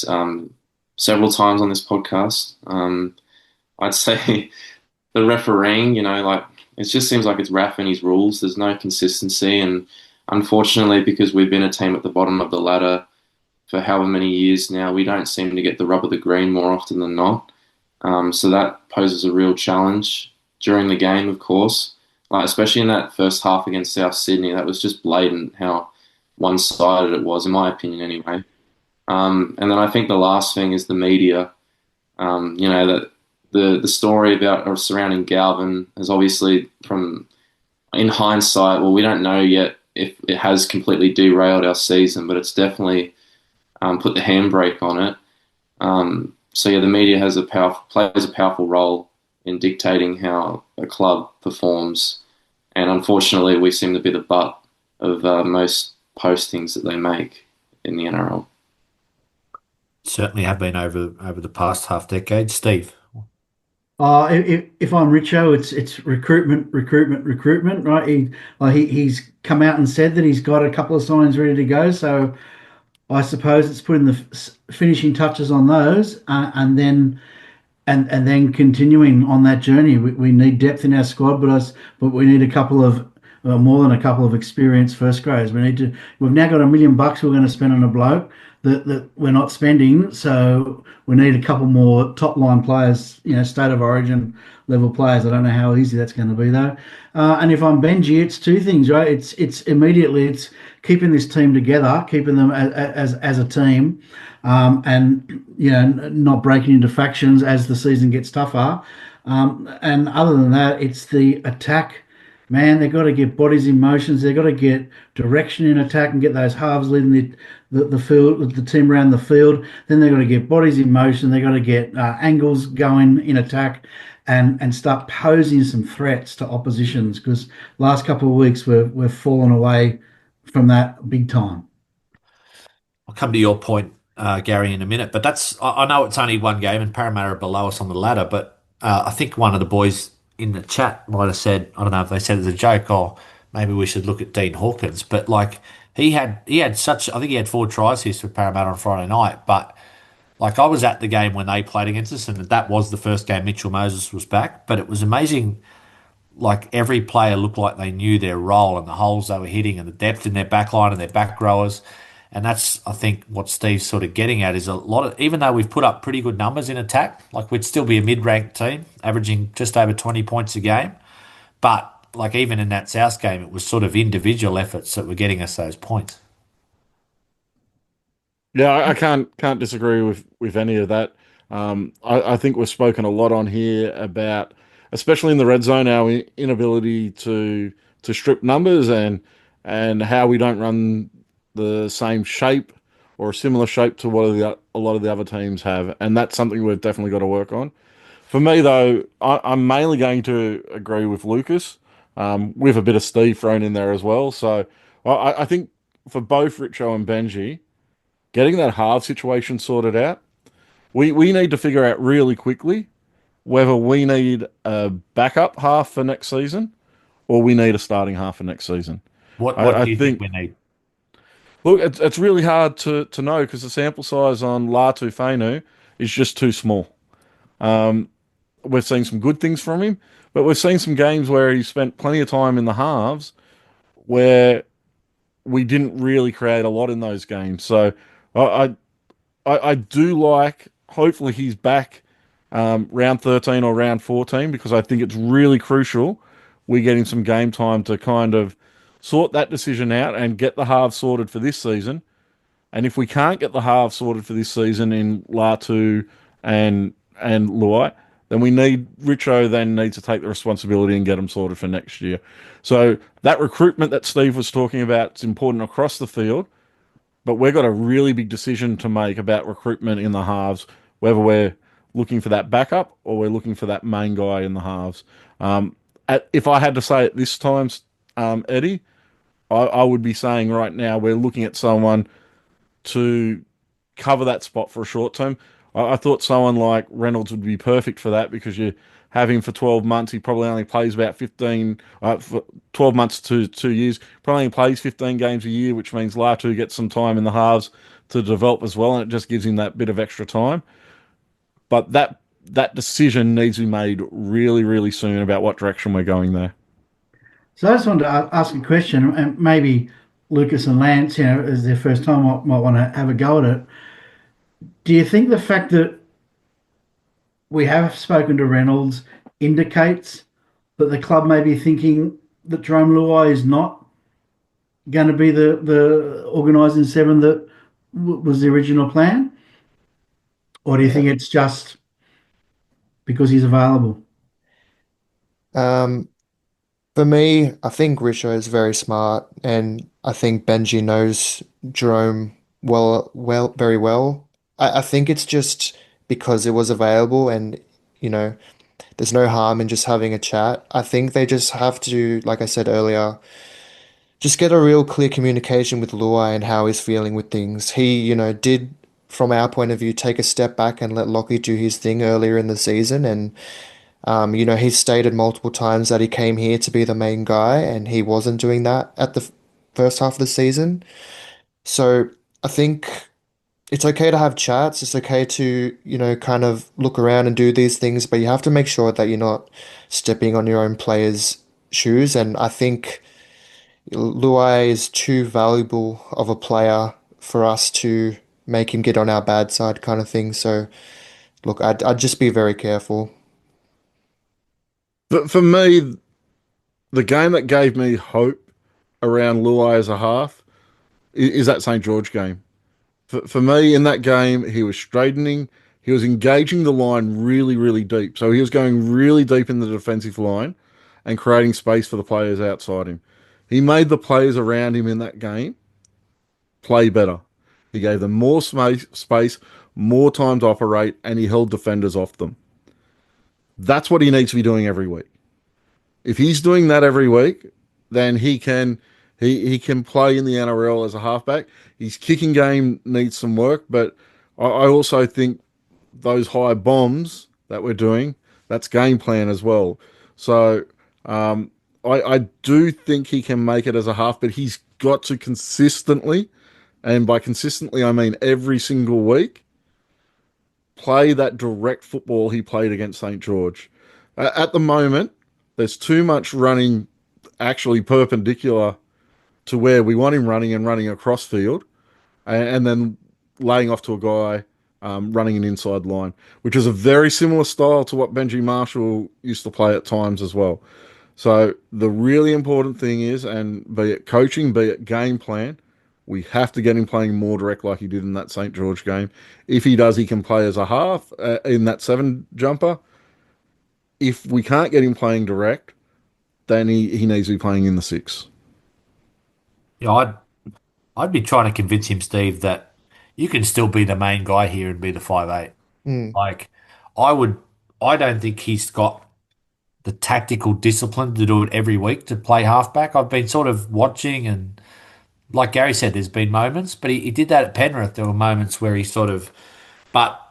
um, several times on this podcast. I'd say the refereeing, like it just seems like it's rapping his rules. There's no consistency, and unfortunately, because we've been a team at the bottom of the ladder for however many years now, we don't seem to get the rub of the green more often than not. So that poses a real challenge during the game, of course, especially in that first half against South Sydney. That was just blatant how one-sided it was, in my opinion, anyway. And then I think the last thing is the media. That the story about or surrounding Galvin is obviously from in hindsight. Well, we don't know yet if it has completely derailed our season, but it's definitely put the handbrake on it. So yeah, the media plays a powerful role in dictating how a club performs, and unfortunately, we seem to be the butt of most postings that they make in the NRL. Certainly have been over the past half decade. Steve, If I'm Richo, it's recruitment, recruitment, recruitment, right? He's come out and said that he's got a couple of signs ready to go. So I suppose it's putting the finishing touches on those, and then continuing on that journey. We need depth in our squad, but we need a couple of more than a couple of experienced first graders. We've now got $1 million we're going to spend on a bloke that we're not spending. So we need a couple more top line players, state of origin level players. I don't know how easy that's going to be though. And if I'm Benji, it's two things, right? It's immediately it's keeping this team together, keeping them as a team, and not breaking into factions as the season gets tougher. And other than that, it's the attack. Man, they've got to get bodies in motions. They've got to get direction in attack and get those halves leading the field, the team around the field. Then they've got to get bodies in motion. They've got to get angles going in attack and start posing some threats to oppositions, because last couple of weeks we've fallen away from that big time. I'll come to your point, Gary, in a minute. But I know it's only one game and Parramatta are below us on the ladder, but I think one of the boys in the chat might have said, I don't know if they said it as a joke or maybe we should look at Dean Hawkins, but like he had such, I think he had 4 tries here for Parramatta on Friday night, but like I was at the game when they played against us, and that was the first game Mitchell Moses was back. But it was amazing. Like every player looked like they knew their role and the holes they were hitting and the depth in their back line and their back rowers. And that's, I think, what Steve's sort of getting at is a lot of, even though we've put up pretty good numbers in attack, like we'd still be a mid-ranked team, averaging just over 20 points a game. But like even in that South game, it was sort of individual efforts that were getting us those points. Yeah, I can't disagree with any of that. I think we've spoken a lot on here about especially in the red zone, our inability to strip numbers and how we don't run the same shape or a similar shape to what a lot of the other teams have, and that's something we've definitely got to work on. For me, though, I'm mainly going to agree with Lucas, with a bit of Steve thrown in there as well. So I think for both Richo and Benji, getting that half situation sorted out, we need to figure out really quickly whether we need a backup half for next season or we need a starting half for next season. What I do you think think, we need? look, it's really hard to know because the sample size on Latu Fainu is just too small. Um, we've seen some good things from him, but we've seen some games where he spent plenty of time in the halves where we didn't really create a lot in those games. So I I do like. Hopefully, he's back round 13 or round 14 because I think it's really crucial we get him some game time to kind of sort that decision out and get the halves sorted for this season. And if we can't get the halves sorted for this season in Latu and Luai, then Richo then needs to take the responsibility and get them sorted for next year. So that recruitment that Steve was talking about is important across the field, but we've got a really big decision to make about recruitment in the halves, whether we're looking for that backup or we're looking for that main guy in the halves. If I had to say it this time, Eddie, I would be saying right now we're looking at someone to cover that spot for a short term. I thought someone like Reynolds would be perfect for that because you have him for 12 months. He probably only plays about 15, for 12 months to 2 years, probably only plays 15 games a year, which means Latu gets some time in the halves to develop as well, and it just gives him that bit of extra time. But that decision needs to be made really, really soon about what direction we're going there. So I just wanted to ask a question, and maybe Lucas and Lance, as their first time, might want to have a go at it. Do you think the fact that we have spoken to Reynolds indicates that the club may be thinking that Jerome Luai is not going to be the organising seven that was the original plan? Or do you Yeah. think it's just because he's available? Um, for me, I think Richo is very smart, and I think Benji knows Jerome very well. I think it's just because it was available, and you know, there's no harm in just having a chat. I think they just have to, like I said earlier, just get a real clear communication with Luai and how he's feeling with things. He, did, from our point of view, take a step back and let Lockie do his thing earlier in the season. And, he's stated multiple times that he came here to be the main guy, and he wasn't doing that at the first half of the season. So I think it's okay to have chats. It's okay to, kind of look around and do these things, but you have to make sure that you're not stepping on your own players' shoes. And I think Luai is too valuable of a player for us to make him get on our bad side, kind of thing. So, look, I'd just be very careful. But for me, the game that gave me hope around Luai as a half is that St. George game. For me, in that game, he was straightening, he was engaging the line really, really deep. So he was going really deep in the defensive line and creating space for the players outside him. He made the players around him in that game play better. He gave them more space, more time to operate, and he held defenders off them. That's what he needs to be doing every week. If he's doing that every week, then he can play in the NRL as a halfback. His kicking game needs some work, but I also think those high bombs that we're doing, that's game plan as well. So I do think he can make it as a half, but he's got to consistently, and by consistently I mean every single week, play that direct football he played against St. George. At the moment, there's too much running actually perpendicular to where we want him running and running across field, and then laying off to a guy running an inside line, which is a very similar style to what Benji Marshall used to play at times as well. So the really important thing is, and be it coaching, be it game plan, we have to get him playing more direct like he did in that St. George game. If he does, he can play as a half in that seven jumper. if we can't get him playing direct, then he needs to be playing in the six. Yeah, I'd be trying to convince him, Steve, that you can still be the main guy here and be the 5'8". Mm. Like, I would, I don't think he's got the tactical discipline to do it every week to play halfback. I've been sort of watching, and like Gary said, there's been moments, but he did that at Penrith. There were moments where he sort of, but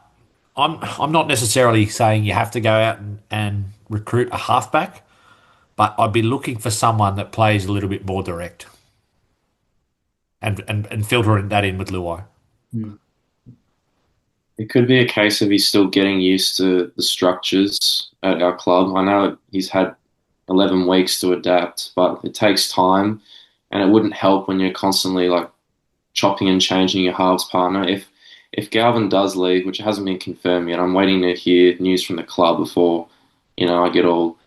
I'm not necessarily saying you have to go out and recruit a halfback, but I'd be looking for someone that plays a little bit more direct and filtering that in with Luai. Mm. It could be a case of he's still getting used to the structures at our club. I know he's had 11 weeks to adapt, but it takes time, and it wouldn't help when you're constantly like chopping and changing your halves partner. If Galvin does leave, which hasn't been confirmed yet, I'm waiting to hear news from the club before, I get all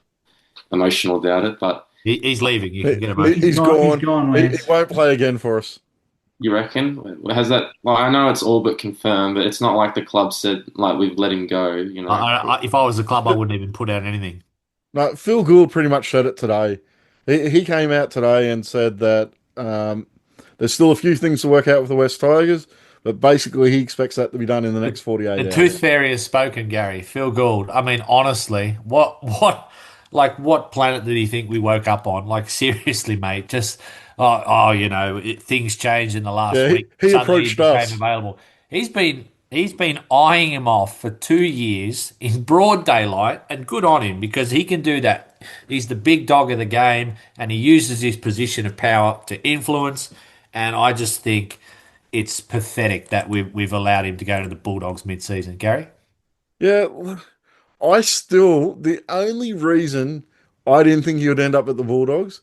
emotional about it. But He's leaving. You He, can get him. he's He's gone. gone, He Lance. won't play again for us. you reckon has that? Well, I know it's all but confirmed, but it's not like the club said like we've let him go. If I was the club, I wouldn't even put out anything. No, Phil Gould pretty much said it today. He came out today and said that there's still a few things to work out with the West Tigers, but basically he expects that to be done in the next 48 The hours. tooth fairy has spoken, Gary. Phil Gould. I mean, honestly, what planet did he think we woke up on? Like, seriously, mate. Just, things changed in the last Yeah, week. he Suddenly he approached became us. available. He's been eyeing him off for 2 years in broad daylight, and good on him because he can do that. He's the big dog of the game, and he uses his position of power to influence. And I just think it's pathetic that we've allowed him to go to the Bulldogs mid-season. Gary? Yeah, the only reason I didn't think he would end up at the Bulldogs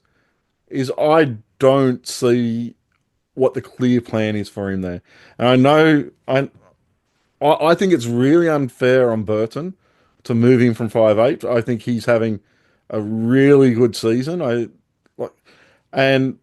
is I don't see what the clear plan is for him there. And I know I think it's really unfair on Burton to move him from 5'8". I think he's having a really good season. I like and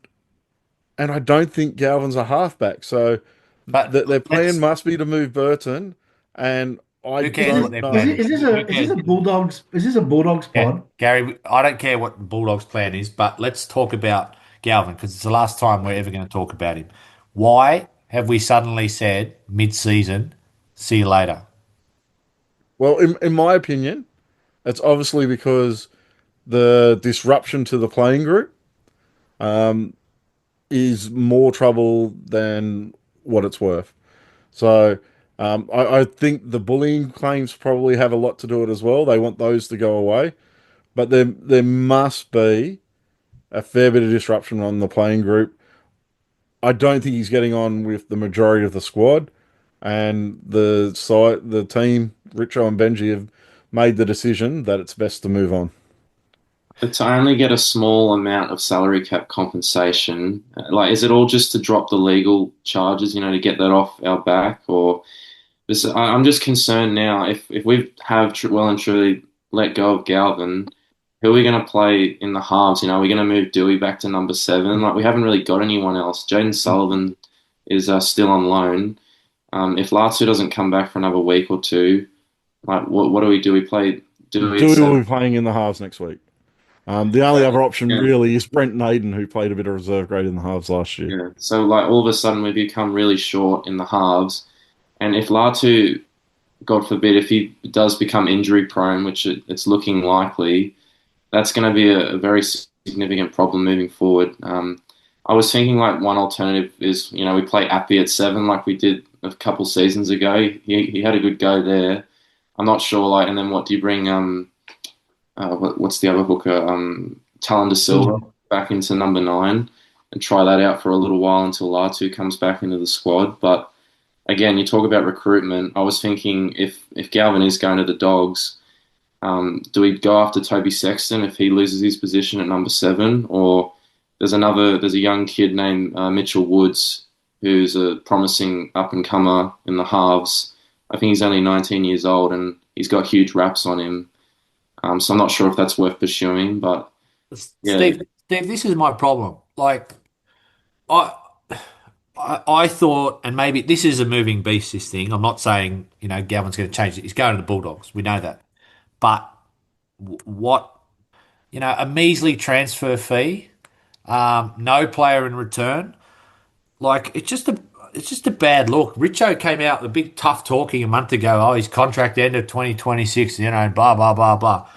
and I don't think Galvin's a halfback. So But their plan let's. must be to move Burton, and I Who Is cares this what don't their is plan know. it, is? is this Who a is this cares? a Bulldogs Yeah, pod? Gary, I don't care what the Bulldogs' plan is, but let's talk about Galvin because it's the last time we're ever going to talk about him. Why have we suddenly said mid-season, see you later? Well, in my opinion, it's obviously because the disruption to the playing group um, is more trouble than what it's worth. So I think the bullying claims probably have a lot to do with it as well. They want those to go away, but there must be a fair bit of disruption on the playing group. I don't think he's getting on with the majority of the squad, and the team, Richo and Benji, have made the decision that it's best to move on. But to only get a small amount of salary cap compensation, like, is it all just to drop the legal charges, to get that off our back? Or because I'm just concerned now if we have well and truly let go of Galvin, who are we going to play in the halves? Are we going to move Dewey back to number seven? Like, we haven't really got anyone else. Jaden Sullivan is still on loan. If Latu doesn't come back for another week or two, like, what do we do? We play Dewey at Dewey will seven. be playing in the halves next week. The only other option Yeah. really is Brent Naden, who played a bit of reserve grade in the halves last year. Yeah. So like all of a sudden we become really short in the halves, and if Latu, God forbid, if he does become injury prone, which it's looking likely, that's going to be a very significant problem moving forward. I was thinking like one alternative is we play Appy at seven like we did a couple seasons ago. He had a good go there. I'm not sure like, and then what do you bring? What's the other hooker? Talon De Silva back into number nine and try that out for a little while until Latu comes back into the squad. But again, you talk about recruitment. I was thinking if Galvin is going to the Dogs, do we go after Toby Sexton if he loses his position at number seven, or there's a young kid named Mitchell Woods who's a promising up and comer in the halves. I think he's only 19 years old and he's got huge raps on him. So I'm not sure if that's worth pursuing, but yeah, Steve, this is my problem. Like, I, I thought, and maybe this is a moving beast. This thing. I'm not saying Galvin's going to change it. He's going to the Bulldogs. We know that, but what, a measly transfer fee, no player in return. Like it's just a bad look. Richo came out with a big tough talking a month ago. Oh, his contract ended 2026, blah blah blah blah.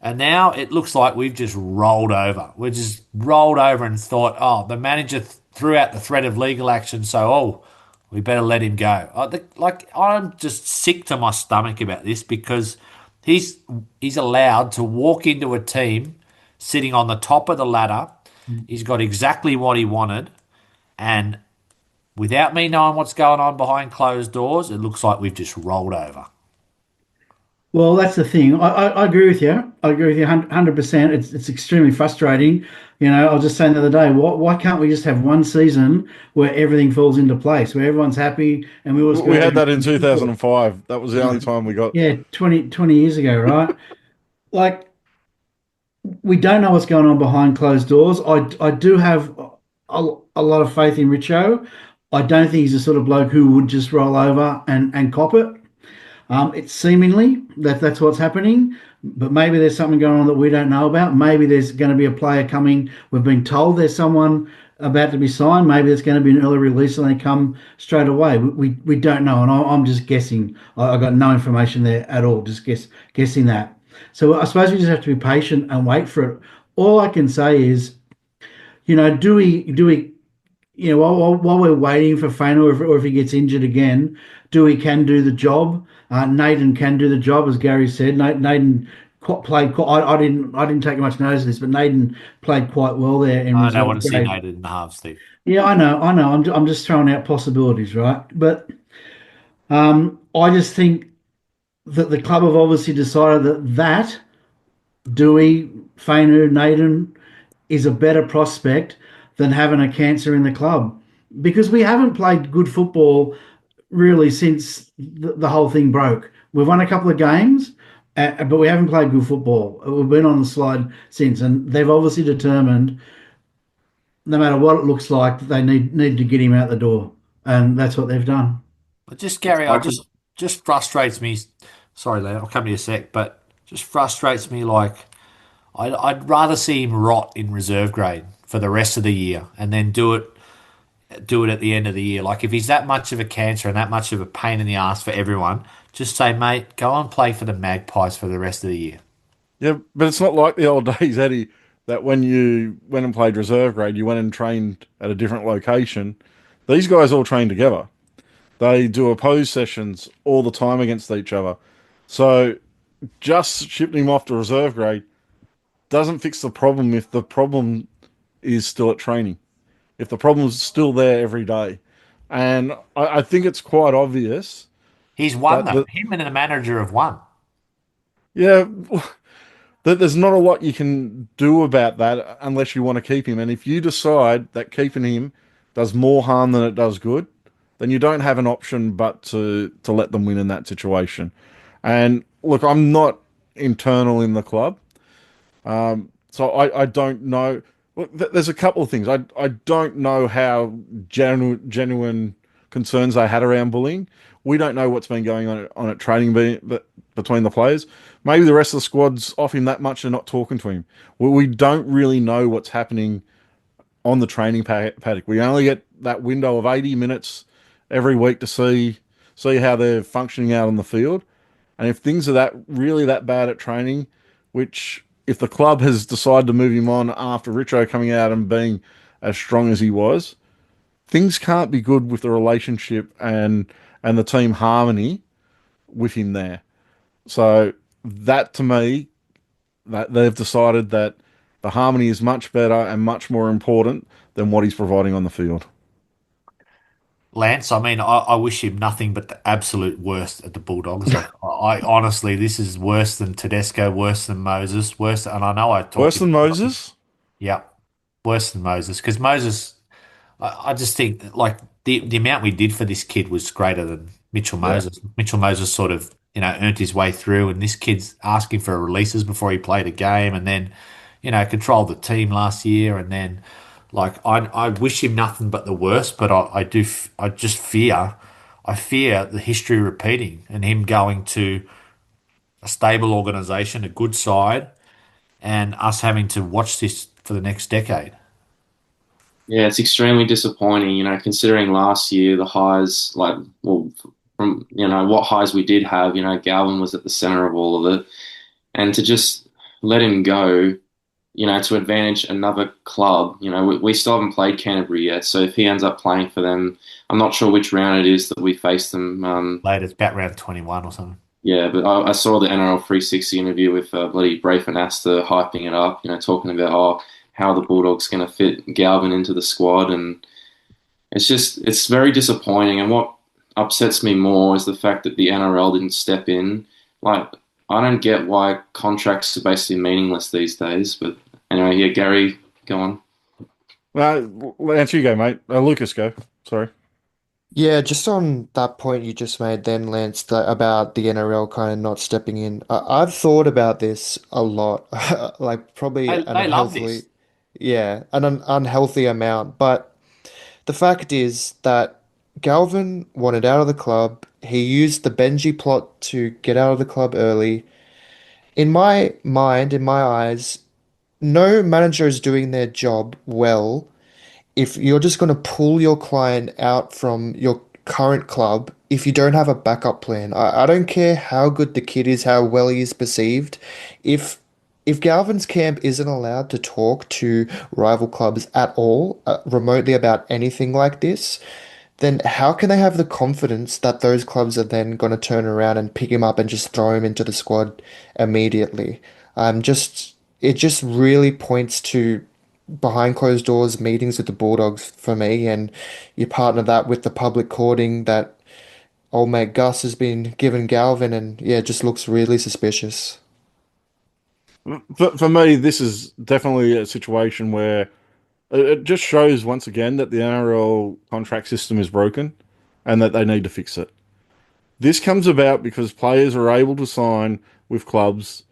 And now it looks like we've just rolled over. We just rolled over and thought, oh, the manager threw out the threat of legal action, so we better let him go. I'm just sick to my stomach about this because he's allowed to walk into a team sitting on the top of the ladder. He's got exactly what he wanted, and without me knowing what's going on behind closed doors, it looks like we've just rolled over. Well, that's the thing. I agree with you. I agree with you 100%. It's extremely frustrating. I was just saying the other day, why can't we just have one season where everything falls into place, where everyone's happy and we always go We had to that in 2005. That was the only time we got. yeah, 20 years ago, right? Like we don't know what's going on behind closed doors. I do have a lot of faith in Richo. I don't think he's the sort of bloke who would just roll over and cop it. It's seemingly that's what's happening, but maybe there's something going on that we don't know about. Maybe there's going to be a player coming. We've been told there's someone about to be signed. Maybe there's going to be an early release and they come straight away. We don't know, and I'm just guessing. I got no information there at all. Just guessing that. So I suppose we just have to be patient and wait for it. All I can say is, do we while we're waiting for Faino, or if he gets injured again, Dewey can do the job. Naden can do the job, as Gary said. Naden played. I didn't take much notice of this, but Naden played quite well there in I don't reserve want to see grade. Naden in the half, Steve. Yeah, I know. I'm just throwing out possibilities, right? But I just think that the club have obviously decided that Dewey, Fainu, Naden is a better prospect than having a cancer in the club because we haven't played good football really since the whole thing broke. We've won a couple of games, but we haven't played good football. We've been on the slide since, and they've obviously determined, no matter what it looks like, they need to get him out the door, and that's what they've done. But just Gary, I I just frustrates me. Sorry, Leo, I'll come to you in a sec, but just frustrates me. Like I'd rather see him rot in reserve grade for the rest of the year and then do it at the end of the year. Like if he's that much of a cancer and that much of a pain in the ass for everyone, just say, mate, go and play for the Magpies for the rest of the year. Yeah, but it's not like the old days, Eddie, that when you went and played reserve grade, you went and trained at a different location. These guys all train together. They do opposed sessions all the time against each other. So just shipping him off to reserve grade doesn't fix the problem if the problem is still at training. If the problem's still there every day. And I think it's quite obvious He's won that, them. Him and the manager have won. yeah, that there's not a lot you can do about that unless you want to keep him. And if you decide that keeping him does more harm than it does good, then you don't have an option but to let them win in that situation. And look, I'm not internal in the club, so I don't know. Look, there's a couple of things. I don't know how genuine concerns they had around bullying. We don't know what's been going on at training between the players. Maybe the rest of the squad's off him that much they're not talking to him. We don't really know what's happening on the training paddock. We only get that window of 80 minutes every week to see how they're functioning out on the field. And if things are that bad at training, which if the club has decided to move him on after Richo coming out and being as strong as he was, things can't be good with the relationship and the team harmony with him there. So that to me, that they've decided that the harmony is much better and much more important than what he's providing on the field. Lance, I mean, I wish him nothing but the absolute worst at the Bulldogs. Like, I honestly, this is worse than Tedesco, worse than Moses, worse. And I know I talked Worse than him. Moses? Yeah, worse than Moses. Because Moses, I just think like the amount we did for this kid was greater than Mitchell Yeah. Moses. Mitchell Moses sort of earned his way through, and this kid's asking for releases before he played a game, and then controlled the team last year, and then like I wish him nothing but the worst, but I just fear the history repeating and him going to a stable organisation, a good side, and us having to watch this for the next decade. Yeah, it's extremely disappointing, considering last year the highs, like, well, from, what highs we did have, Galvin was at the center of all of it. And to just let him go, to advantage another club, we still haven't played Canterbury yet. So if he ends up playing for them, I'm not sure which round it is that we face them. Later, it's about round 21 or something. Yeah, but I saw the NRL 360 interview with bloody Braith Astor hyping it up, talking about how the Bulldogs going to fit Galvin into the squad, and it's very disappointing. And what upsets me more is the fact that the NRL didn't step in. Like, I don't get why contracts are basically meaningless these days. But anyway, yeah, Gary, go on. Lance, you go, mate. Lucas, go. Sorry. Yeah, just on that point you just made then, Lance, about the NRL kind of not stepping in. I've thought about this a lot, like probably an They love this. yeah, an unhealthy amount. But the fact is that Galvin wanted out of the club. He used the Benji plot to get out of the club early. In my mind, in my eyes, no manager is doing their job well if you're just going to pull your client out from your current club if you don't have a backup plan. I don't care how good the kid is, how well he is perceived. If if Galvin's camp isn't allowed to talk to rival clubs at all, remotely about anything like this, then how can they have the confidence that those clubs are then going to turn around and pick him up and just throw him into the squad immediately? Just it just really points to behind closed doors meetings with the Bulldogs for me, and you partner that with the public courting that old mate Gus has been given Galvin, and yeah, it just looks really suspicious. For me, this is definitely a situation where it just shows once again that the NRL contract system is broken and that they need to fix it. This comes about because players are able to sign with clubs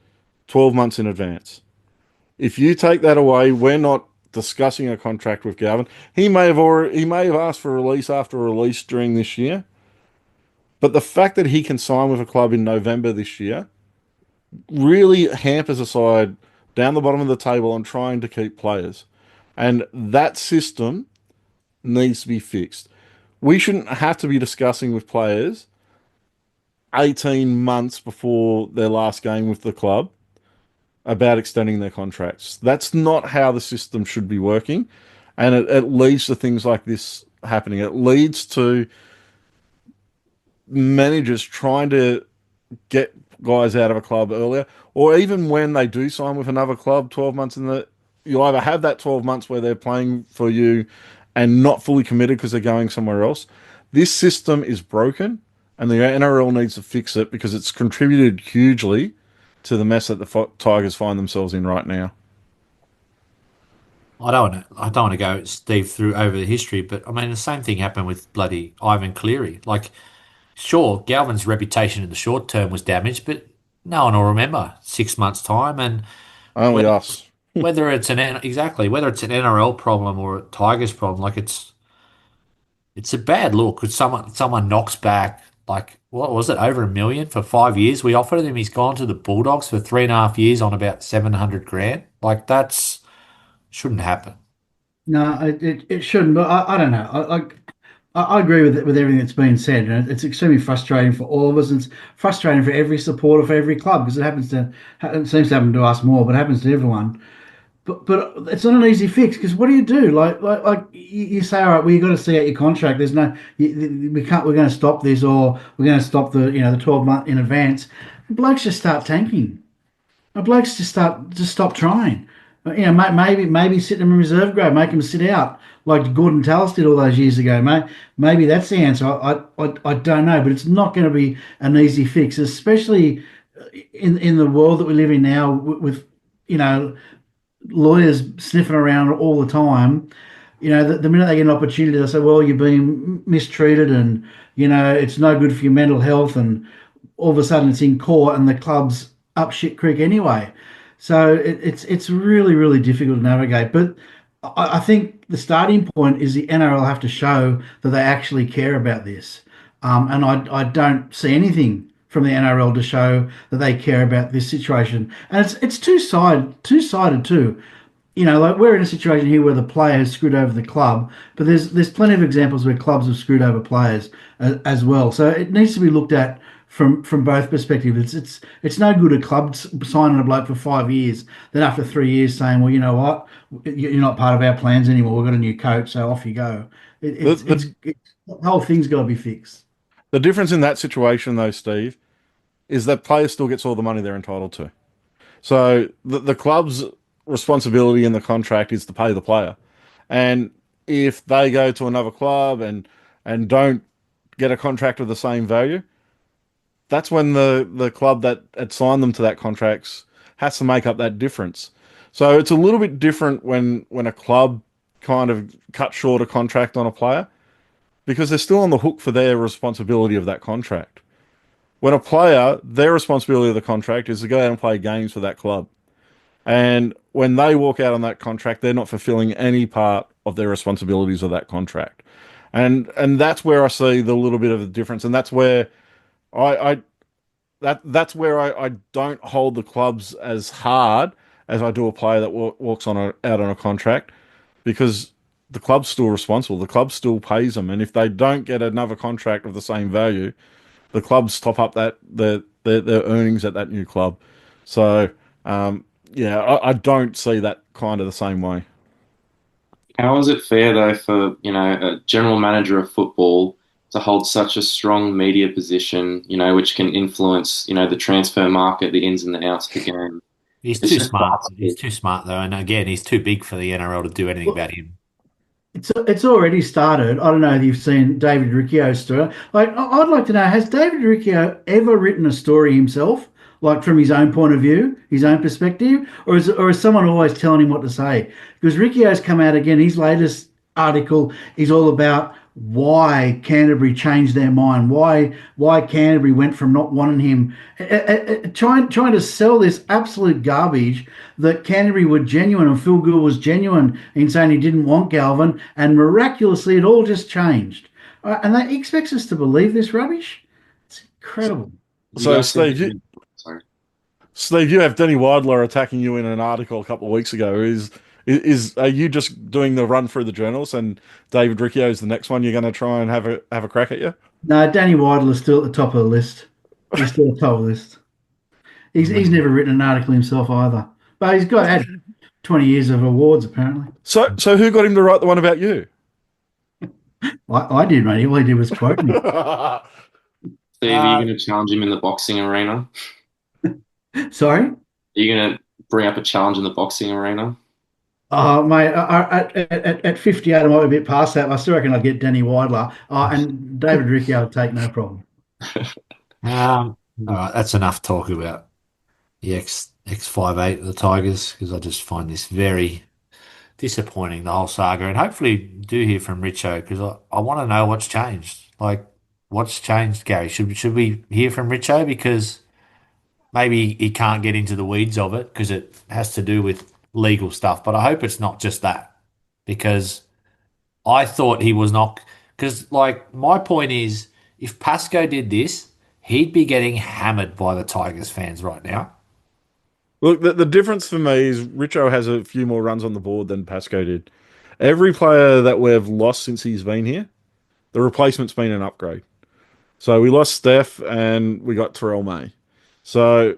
12 months in advance. If you take that away, we're not discussing a contract with Galvin. He may have asked for release after release during this year, but the fact that he can sign with a club in November this year really hampers a side down the bottom of the table on trying to keep players. And that system needs to be fixed. We shouldn't have to be discussing with players 18 months before their last game with the club about extending their contracts. That's not how the system should be working. And it leads to things like this happening. It leads to managers trying to get guys out of a club earlier, or even when they do sign with another club 12 months in the, you either have that 12 months where they're playing for you and not fully committed because they're going somewhere else. This system is broken and the NRL needs to fix it because it's contributed hugely to the mess that the Tigers find themselves in right now. I don't want to go, Steve, through over the history, but I mean the same thing happened with bloody Ivan Cleary. Like, sure, Galvin's reputation in the short term was damaged, but no one will remember 6 months' time. And Only whether us. whether it's exactly whether it's an NRL problem or a Tigers problem, like it's a bad look. If someone knocks back, like, what was it, over 1 million for 5 years? We offered him. He's gone to the Bulldogs for 3.5 years on about 700 grand. Like, that's shouldn't happen. No, it shouldn't. But I don't know. I agree with everything that's been said, and it's extremely frustrating for all of us. And it's frustrating for every supporter for every club because it seems to happen to us more, but it happens to everyone. But it's not an easy fix because what do you do? Like you say, all right, well, you got to see out your contract. There's no, we can't. We're going to stop this, or we're going to stop the 12 month in advance. Blokes just start tanking. Blokes just stop trying. Maybe sit them in reserve grade, make them sit out like Gordon Tallis did all those years ago, mate. Maybe that's the answer. I don't know, but it's not going to be an easy fix, especially in the world that we live in now with you know lawyers sniffing around all the time. The minute they get an opportunity, they say, "Well, you're being mistreated, and it's no good for your mental health," and all of a sudden it's in court, and the club's up shit creek anyway. So it's really really difficult to navigate. But I think the starting point is the NRL have to show that they actually care about this, and I don't see anything from the NRL to show that they care about this situation. And it's two sided too. Like we're in a situation here where the player has screwed over the club, but there's plenty of examples where clubs have screwed over players as well. So it needs to be looked at from both perspectives. It's no good a club signing a bloke for 5 years, then after 3 years saying, well, you know what, you're not part of our plans anymore. We've got a new coach, so off you go. It, The, it's the, it's the whole thing's got to be fixed. the difference in that situation, though, Steve, is that player still gets all the money they're entitled to. So the club's responsibility in the contract is to pay the player. And if they go to another club and don't get a contract of the same value, that's when the club that had signed them to that contracts has to make up that difference. So it's a little bit different when a club kind of cut short a contract on a player because they're still on the hook for their responsibility of that contract. When a player, their responsibility of the contract is to go out and play games for that club. And when they walk out on that contract, they're not fulfilling any part of their responsibilities of that contract. And that's where I see the little bit of the difference. And that's where I that's where I don't hold the clubs as hard as I do a player that walks out on a contract because the club's still responsible. The club still pays them, and if they don't get another contract of the same value, the clubs top up their earnings at that new club. So yeah, I don't see that kind of the same way. How is it fair though for, a general manager of football to hold such a strong media position, which can influence, the transfer market, the ins and the outs of the game? He's It's too just smart. He's bastard. too smart though, and again, he's too big for the NRL to do anything Well, about him. it's already started. I don't know if you've seen David Riccio's story. Like, I'd like to know, has David Riccio ever written a story himself, like from his own point of view, his own perspective, or is someone always telling him what to say? Because Riccio's come out again. His latest article is all about why Canterbury changed their mind, why Canterbury went from not wanting him, trying to sell this absolute garbage that Canterbury were genuine and Phil Gould was genuine in saying he didn't want Galvin, and miraculously it all just changed. And they expects us to believe this rubbish. It's incredible. Do you So guys think Steve, you, sorry. Steve, you have Denny Widler attacking you in an article a couple of weeks ago. Is are you just doing the run through the journals and David Riccio is the next one you're going to try and have a crack at you? No, Danny Weidel is still at the top of the list. He's still at the top of the list. He's never written an article himself either, but he's got had 20 years of awards apparently. So who got him to write the one about you? I did, mate. All he did was quote me. Steve, are you going to challenge him in the boxing arena? Sorry. Are you going to bring up a challenge in the boxing arena? Mate, at 58, I might be a bit past that. But I still reckon I'd get Danny Weidler. And David Riccio would take no problem. All right, that's enough talk about the X58 of the Tigers because I just find this very disappointing, the whole saga. And hopefully do hear from Richo because I want to know what's changed. Like, what's changed, Gary? Should we hear from Richo because maybe he can't get into the weeds of it because it has to do with legal stuff. But I hope it's not just that because I thought he was not. Because, like, my point is if Pasco did this, he'd be getting hammered by the Tigers fans right now. Look, the difference for me is Richo has a few more runs on the board than Pasco did. Every player that we've lost since he's been here, the replacement's been an upgrade. So we lost Steph and we got Terrell May. So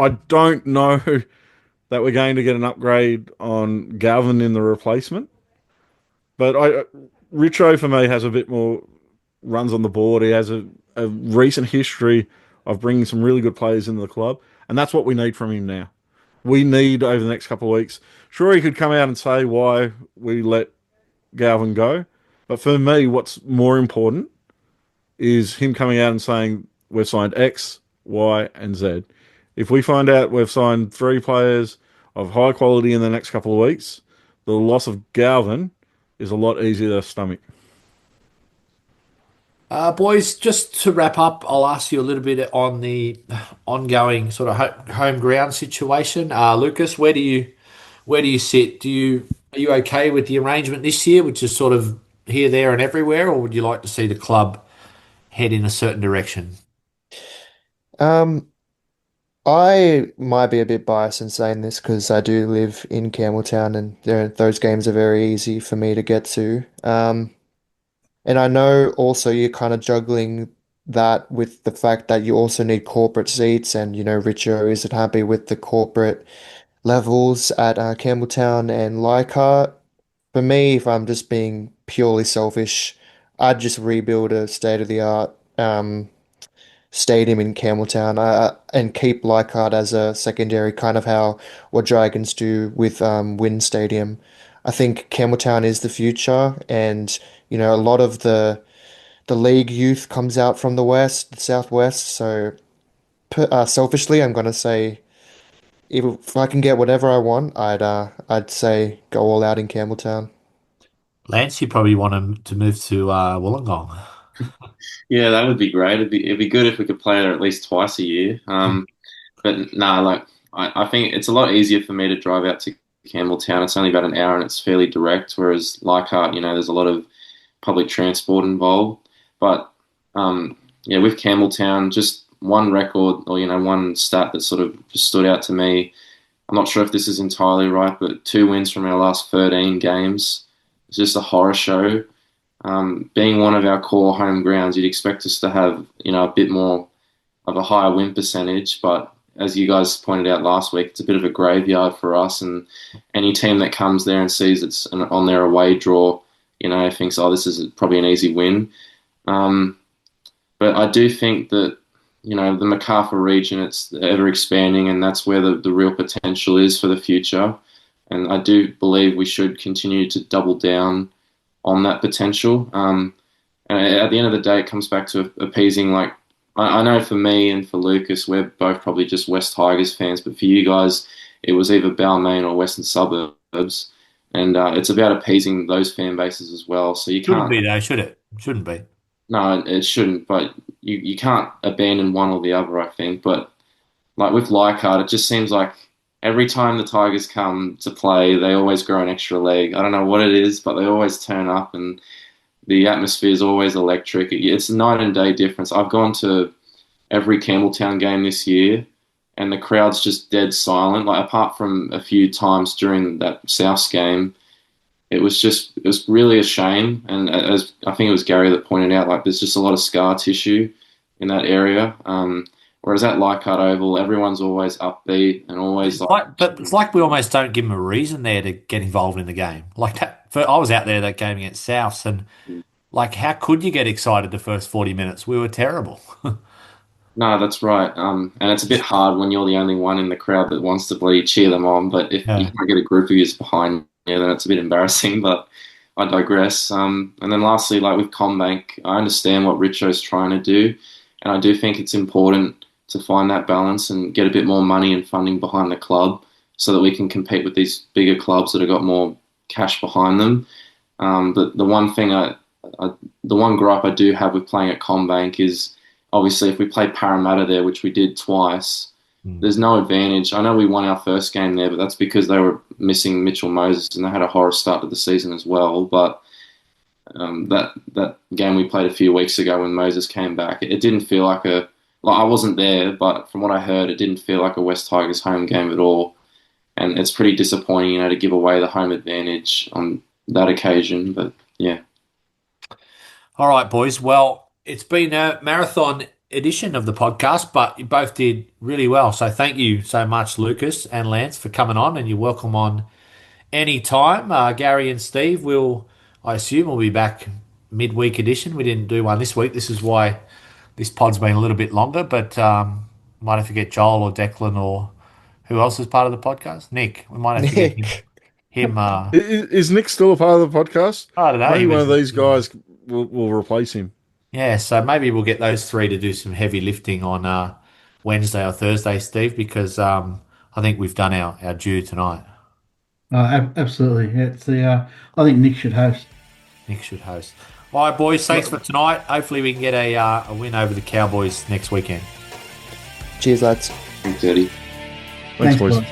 I don't know that we're going to get an upgrade on Galvin in the replacement. But Richo for me has a bit more runs on the board. He has a recent history of bringing some really good players into the club, and that's what we need from him now. We need over the next couple of weeks. Sure, he could come out and say why we let Galvin go, but for me, what's more important is him coming out and saying we've signed X, Y, and Z. If we find out we've signed 3 players of high quality in the next couple of weeks, the loss of Galvin is a lot easier to stomach. Boys, just to wrap up, I'll ask you a little bit on the ongoing sort of home ground situation. Lucas, where do you sit? Are you okay with the arrangement this year, which is sort of here, there, and everywhere, or would you like to see the club head in a certain direction? Um, I might be a bit biased in saying this because I do live in Campbelltown and those games are very easy for me to get to. And I know also you're kind of juggling that with the fact that you also need corporate seats, and Richo isn't happy with the corporate levels at Campbelltown and Leichhardt. For me, if I'm just being purely selfish, I'd just rebuild a state-of-the-art stadium in Campbelltown and keep Leichhardt as a secondary, kind of how what Dragons do with Wynn Stadium. I think Campbelltown is the future, and a lot of the league youth comes out from the west, the southwest. So selfishly, I'm gonna say if I can get whatever I want, I'd say go all out in Campbelltown. Lance, you probably want him to move to Wollongong. Yeah, that would be great. It'd be good if we could play there at least twice a year. But no, like I think it's a lot easier for me to drive out to Campbelltown. It's only about an hour and it's fairly direct. Whereas Leichhardt, there's a lot of public transport involved. But yeah, with Campbelltown, just one record or one stat that sort of just stood out to me. I'm not sure if this is entirely right, but 2 wins from our last 13 games. It's just a horror show. Being one of our core home grounds, you'd expect us to have a bit more of a higher win percentage, but as you guys pointed out last week, it's a bit of a graveyard for us. And any team that comes there and sees it's on their away draw, thinks, oh, this is probably an easy win. But I do think that, the Macarthur region, it's ever expanding, and that's where the real potential is for the future. And I do believe we should continue to double down on that potential. And at the end of the day, it comes back to appeasing, like, I know for me and for Lucas, we're both probably just West Tigers fans, but for you guys, it was either Balmain or Western Suburbs. And it's about appeasing those fan bases as well. So you Shouldn't can't. be though, should it? Shouldn't be. No, it shouldn't, but you can't abandon one or the other, I think. But like with Leichhardt, it just seems like every time the Tigers come to play, they always grow an extra leg. I don't know what it is, but they always turn up and the atmosphere is always electric. It's a night and day difference. I've gone to every Campbelltown game this year and the crowd's just dead silent. Like apart from a few times during that Souths game, it was really a shame. And as I think it was Gary that pointed out, like there's just a lot of scar tissue in that area. Whereas at Leichhardt Oval, everyone's always upbeat and always But it's like we almost don't give them a reason there to get involved in the game. Like that, I was out there that game against Souths, and like, how could you get excited the first 40 minutes? We were terrible. No, that's right. And it's a bit hard when you're the only one in the crowd that wants to bloody cheer them on. But if you Yeah. can't get a group of you behind you, then it's a bit embarrassing. But I digress. And then lastly, like with CommBank, I understand what Richo's trying to do, and I do think it's important to find that balance and get a bit more money and funding behind the club so that we can compete with these bigger clubs that have got more cash behind them. But the one thing the one gripe I do have with playing at CommBank is obviously if we play Parramatta there, which we did twice, there's no advantage. I know we won our first game there, but that's because they were missing Mitchell Moses and they had a horror start to the season as well. But that game we played a few weeks ago when Moses came back, it didn't feel like I wasn't there, but from what I heard, it didn't feel like a West Tigers home game at all. And it's pretty disappointing, to give away the home advantage on that occasion. But yeah. All right, boys. Well, it's been a marathon edition of the podcast, but you both did really well. So thank you so much, Lucas and Lance, for coming on, and you're welcome on any time. Gary and Steve I assume, will be back midweek edition. We didn't do one this week. This is why this pod's been a little bit longer, but might have to get Joel or Declan or who else is part of the podcast? Nick. We might have to get Nick. him. Is Nick still a part of the podcast? I don't know. Maybe he one was- of these guys will replace him. Yeah, so maybe we'll get those three to do some heavy lifting on Wednesday or Thursday, Steve, because I think we've done our due tonight. Absolutely. It's I think Nick should host. Nick should host. All right, boys, thanks for tonight. Hopefully we can get a win over the Cowboys next weekend. Cheers, lads. Thanks, Eddie. Thanks, boys. boys.